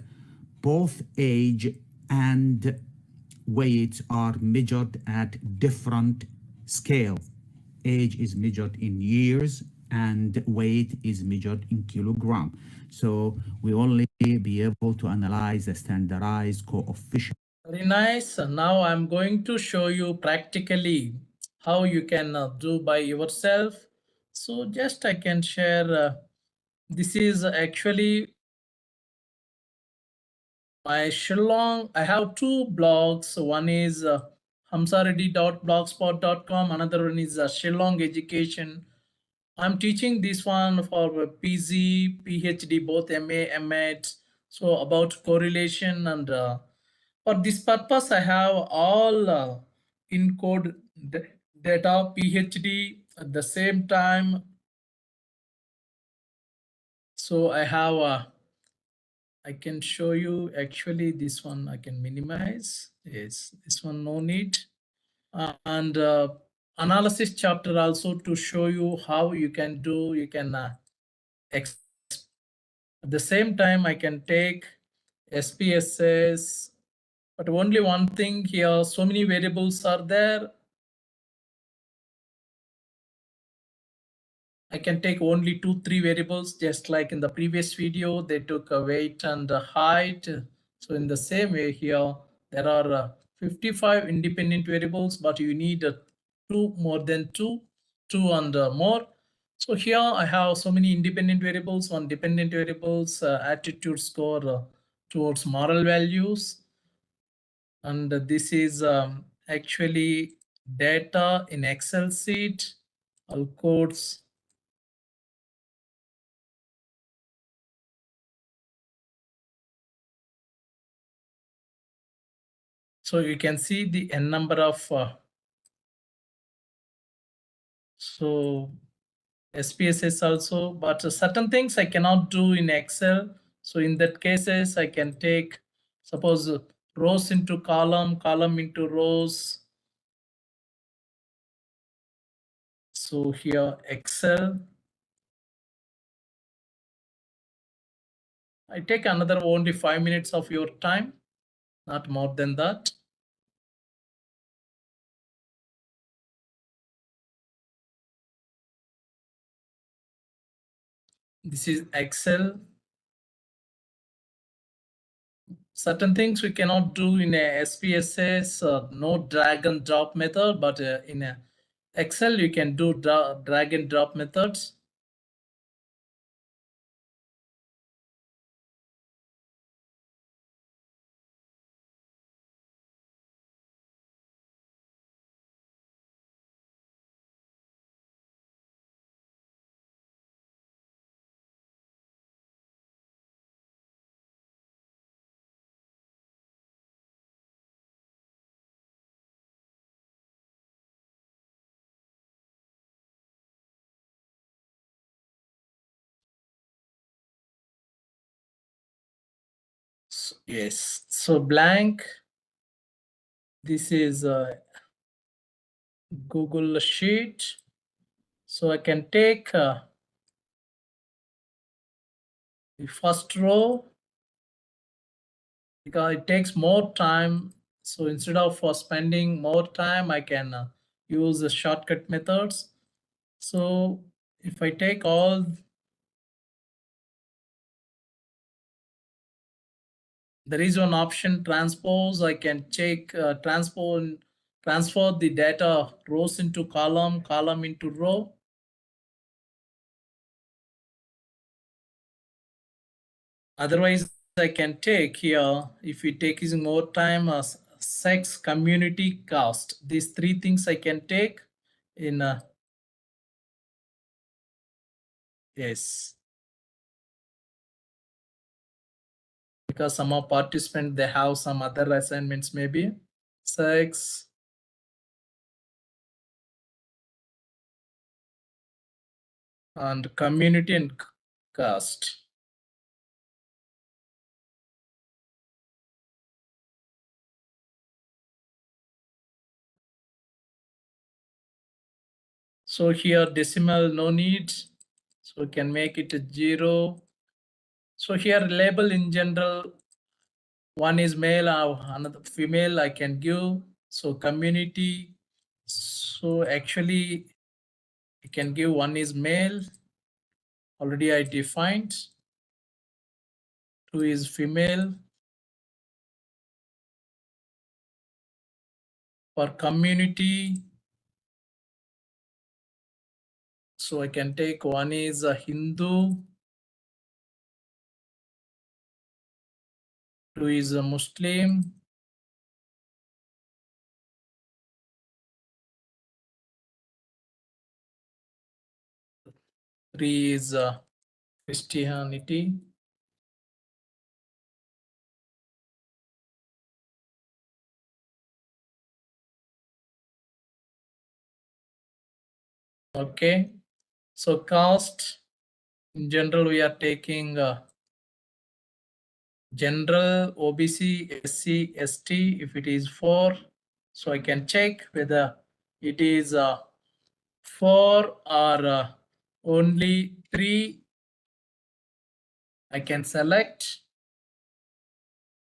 both age and weight are measured at different scale. Age is measured in years and weight is measured in kilogram. So we only be able to analyze the standardized coefficient. Very nice. Now I'm going to show you practically how you can do by yourself. So just I can share, this is actually my Shillong. I have two blogs. One is hamsareddy.blogspot.com. Another one is Shillong Education. I'm teaching this one for PG, PhD, both MA, MEd. So about correlation, and for this purpose, I have all in code data PhD at the same time. So I have I can show you actually this one. I can minimize. Yes, this one no need. And analysis chapter also to show you how you can do. You can at the same time I can take SPSS, but only one thing here. So many variables are there. I can take only 2-3 variables, just like in the previous video, they took a weight and a height. So in the same way here, there are 55 independent variables, but you need more than two and more. So here I have so many independent variables, one dependent variables, attitude score towards moral values. And this is actually data in Excel sheet, all codes. So you can see the n number of so SPSS also, but certain things I cannot do in Excel. So in that cases, I can take, suppose rows into column, column into rows. So here Excel. I take another only 5 minutes of your time, not more than that. This is Excel. Certain things we cannot do in a SPSS, no drag and drop method, but in a Excel you can do drag and drop methods. So, yes, so blank. This is a Google Sheet. So I can take the first row because it takes more time. So instead of spending more time, I can use the shortcut methods. So if I take all, there is one option transpose. I can check transfer the data rows into column, column into row. Otherwise, I can take here, if it takes more time, sex, community, cost. These three things I can take in yes. because some of participants, they have some other assignments, maybe sex, and community and caste. So here decimal no need, so we can make it a 0. So here label in general, one is male or another female I can give. So community, so actually I can give one is male, already I defined. 2 is female. For community, so I can take one is a Hindu, 2 is a Muslim, 3 is Christianity, okay. So caste, in general we are taking general, OBC, SC, ST. If it is 4, so I can check whether it is 4 or only 3. I can select.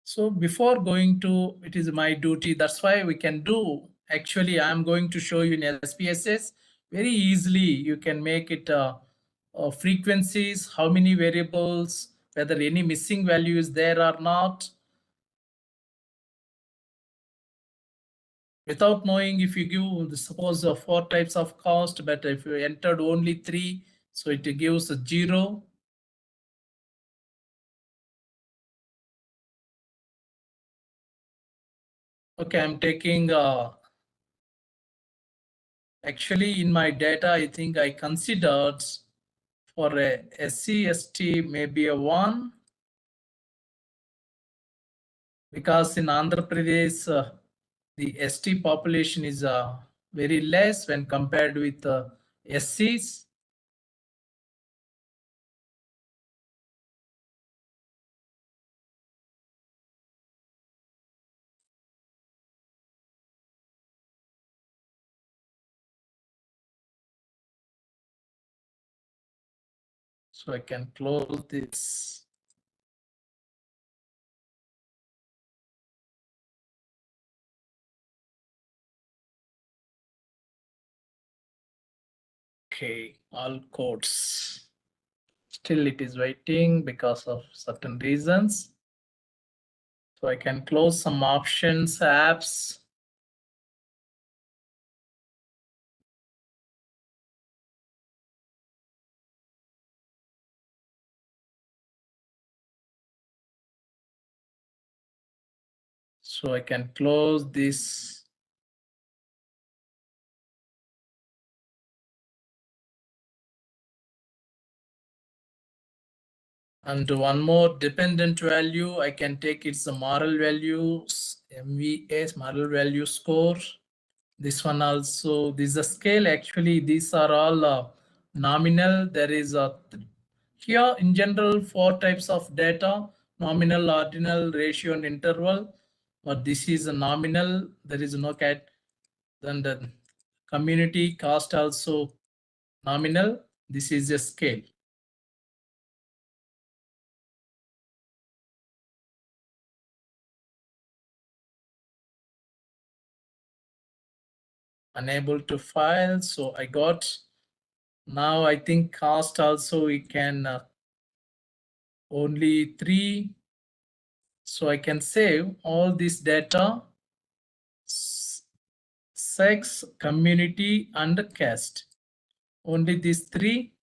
So before going to, it is my duty, that's why we can do, actually I'm going to show you in SPSS very easily. You can make it frequencies, how many variables, whether any missing value is there or not. Without knowing, if you give, suppose 4 types of cost, but if you entered only 3, so it gives a 0. Okay, I'm taking, actually in my data, I think I considered for a SC/ST maybe a 1, because in Andhra Pradesh, the ST population is very less when compared with SCs. So I can close this. Okay, all codes. Still it is waiting because of certain reasons. So I can close some options, apps. So I can close this. And one more dependent value, I can take its moral values, MVS, moral value score. This one also, this is a scale. Actually, these are all nominal. There is a here in general 4 types of data: nominal, ordinal, ratio, and interval. But this is a nominal. There is no cat. Then the community cost also nominal. This is a scale. Unable to file, so I got. Now I think cost also we can only 3. So I can save all this data, sex, community, and caste. Only these 3.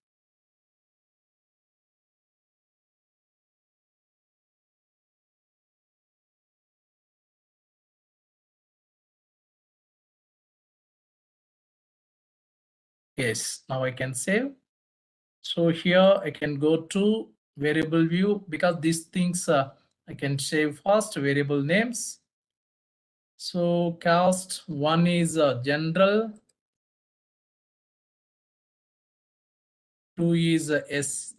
Yes, now I can save. So here I can go to variable view, because these things I can save first variable names. So caste 1 is general, 2 is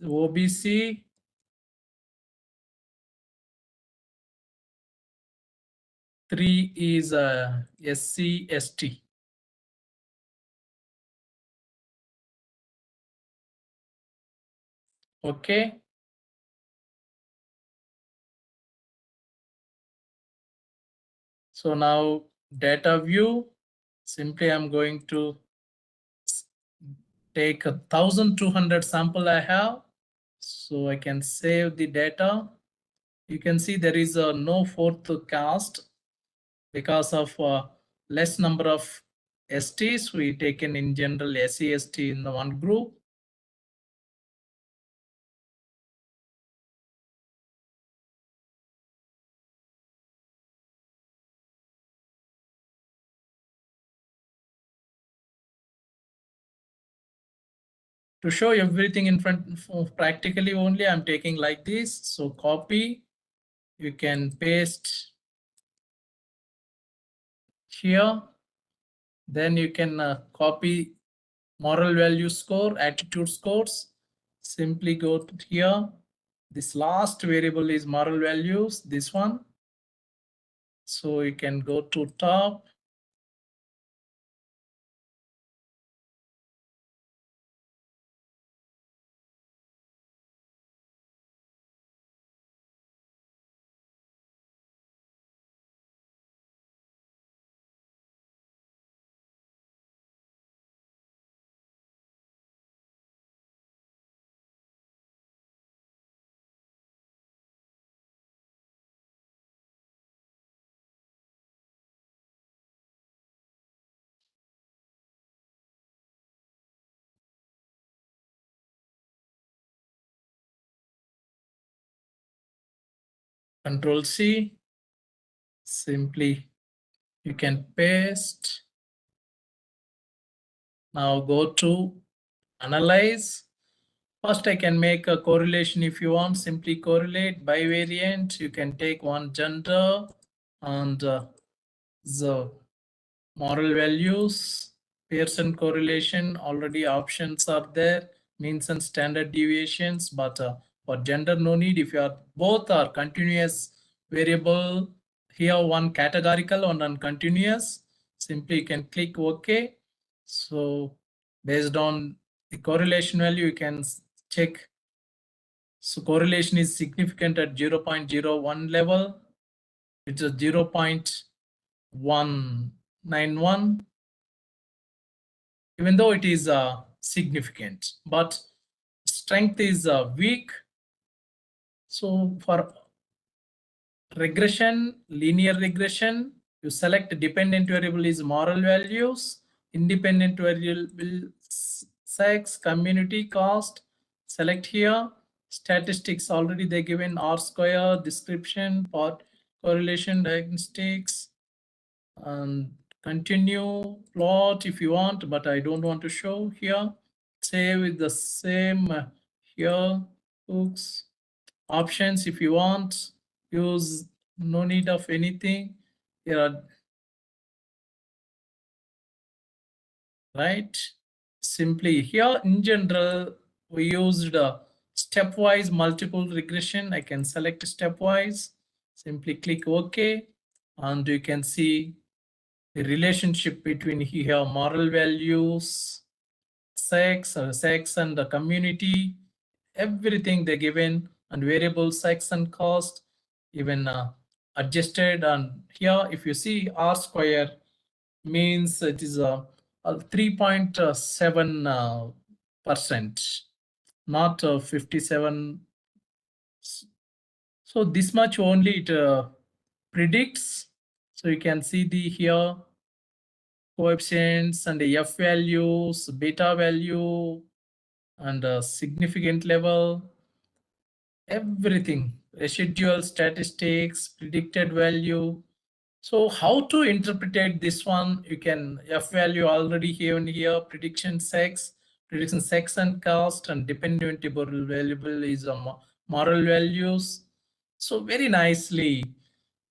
OBC, 3 is SC ST. Okay. So now data view, simply I'm going to take 1,200 sample I have. So I can save the data. You can see there is no fourth caste because of less number of STs. We taken in general SC, ST in the one group. To show everything in front of practically only, I'm taking like this. So copy, you can paste here. Then you can copy moral value score, attitude scores. Simply go to here. This last variable is moral values, this one. So you can go to top. Control C. Simply you can paste. Now go to analyze. First, I can make a correlation if you want. Simply correlate bivariant. You can take one gender and the moral values, Pearson correlation. Already options are there, means and standard deviations. But for gender, no need. If you are both are continuous variable, here one categorical, one uncontinuous. Simply you can click OK. So based on the correlation value, you can check. So correlation is significant at 0.01 level. It's a 0.191, even though it is significant, but strength is weak. So for regression, linear regression, you select dependent variable is moral values, independent variable sex, community, caste. Select here. Statistics already they given R square, description, part correlation, diagnostics, and continue plot if you want, but I don't want to show here. Save with the same here. Hooks, options if you want. Use no need of anything here are, right? Simply here in general we used stepwise multiple regression. I can select stepwise, simply click OK, and you can see the relationship between here moral values, sex and the community, everything they given, and variable sex and cost even adjusted. And here if you see R square means it is a 3.7%, not 57. So this much only it predicts. So you can see the here coefficients and the F values, beta value, and significant level, everything, residual statistics, predicted value. So how to interpret this one? You can F value already here, prediction sex and cost, and dependent variable is moral values. So very nicely.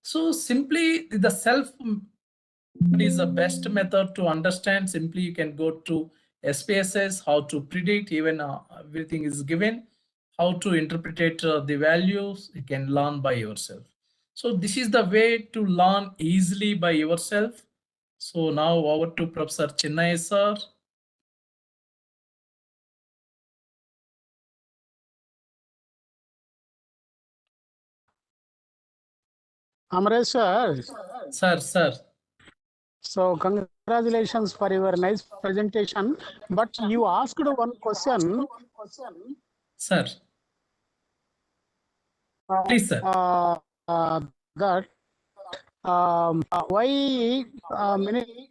So simply the self is the best method to understand. Simply you can go to SPSS, how to predict, even everything is given, how to interpret the values, you can learn by yourself. So this is the way to learn easily by yourself. So now over to Professor Chennai sir. Amresh sir. Sir. So congratulations for your nice presentation. But you asked one question. Sir. Please, sir. That why many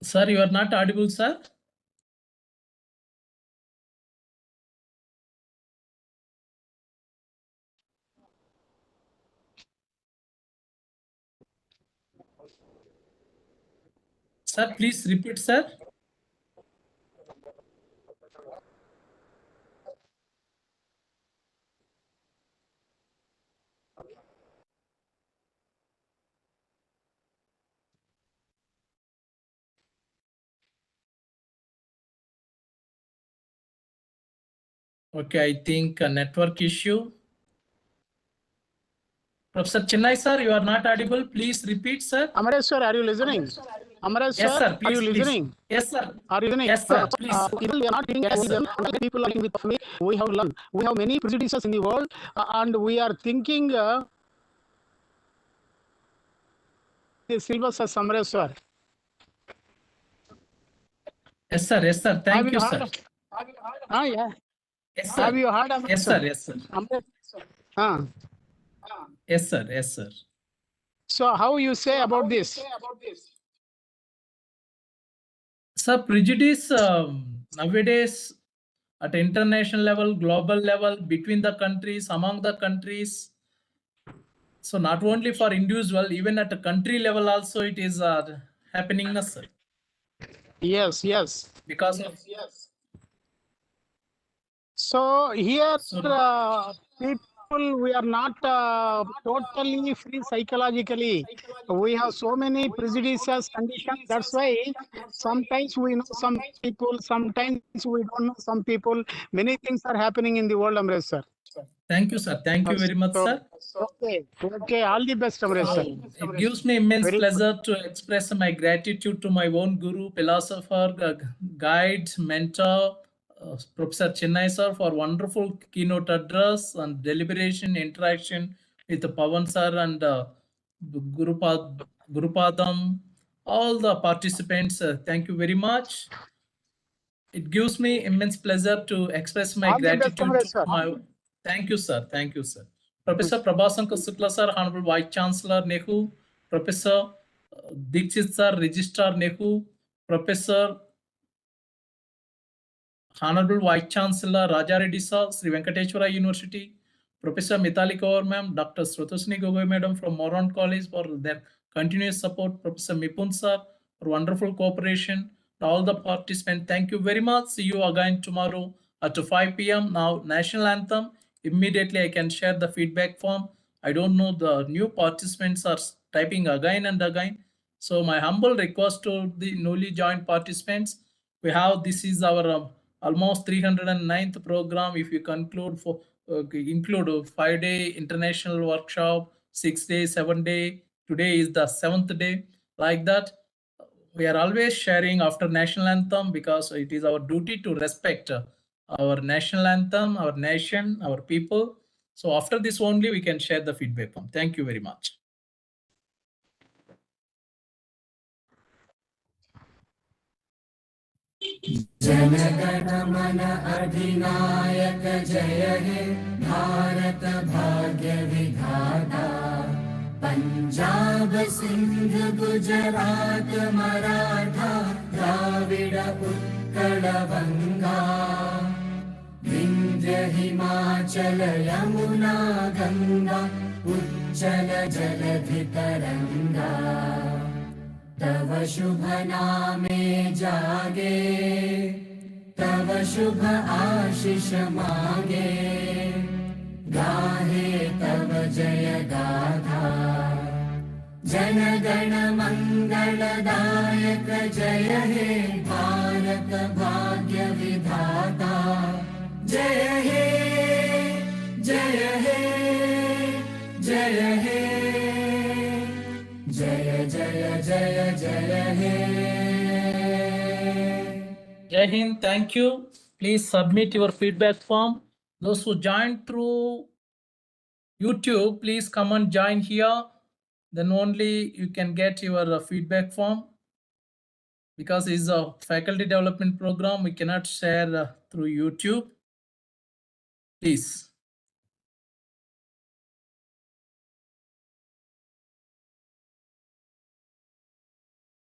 Sir, you are not audible, sir. Sir, please repeat, sir. Okay, I think a network issue. Professor Chennai, sir, you are not audible. Please repeat, sir. Amresh sir, are you listening? Amresh Yes, sir. are you Please, listening? Yes, sir. Are you listening? Yes, sir. Please. People we are not getting Yes, sir. people are with me. We have learned. We have many prejudices in the world, and we are thinking the syllabus as Amresh sir. Yes, sir. Yes, sir. Thank you, sir. Yeah. Yes, sir. Have you heard Amresh Yes, sir. Yes, sir. Yes, sir. Yes, sir. So how you say about this? Sir, prejudice nowadays at international level, global level, between the countries, among the countries. So not only for individual, even at a country level also it is happening, na, sir. Yes. Because of So here people, we are not totally free psychologically. We have so many prejudices, conditions. That's why sometimes we know some people, sometimes we don't know some people. Many things are happening in the world, Amresh sir. Thank you, sir. Thank you very much, sir. Okay. All the best, Amresh sir. It gives me immense pleasure to express my gratitude to my own guru, philosopher, guide, mentor, Professor Chennai sir, for wonderful keynote address and deliberation interaction with Pawan sir and Gurupadam, all the participants. Thank you very much. It gives me immense pleasure to express my All the best, gratitude Amresh sir. to my. Thank you, sir. Thank you, sir. Professor Prabhasankar Shukla sir, Honorable Vice Chancellor NEHU, Professor Dikshit sir, Registrar NEHU, Professor Honorable Vice Chancellor Raja Reddy sir, Sri Venkateswara University, Professor Mitali Kaur ma'am, Dr. Srotosni Gogoi madam from Moran College for their continuous support, Professor Mipun sir for wonderful cooperation, all the participants. Thank you very much. See you again tomorrow at 5 p.m. Now, national anthem. Immediately I can share the feedback form. I don't know, the new participants are typing again and again. So my humble request to the newly joined participants, we have, this is our almost 309th program. If you conclude for include a 5-day international workshop, 6-day, 7-day, today is the 7th day, like that. We are always sharing after national anthem because it is our duty to respect our national anthem, our nation, our people. So after this only we can share the feedback form. Thank you very much. Jana Gana Mana अधिनायक जय हे भारत भाग्य विधाता पंजाब सिंध गुजरात मराठा द्राविड उत्कल बंगा विंध्य हिमाचल यमुना गंगा उज्जल जलधितरङ्गा तव शुभ नामे जागे तव शुभ आशीष मागे गाहे तव जय गाथा जनगण मंगलदायक जय हे भारत भाग्य विधाता जय हे जय हे जय हे जय जय जय जय हे Jai Hind, thank you. Please submit your feedback form. Those who joined through YouTube, please come and join here. Then only you can get your feedback form. Because it's a faculty development program, we cannot share through YouTube. Please.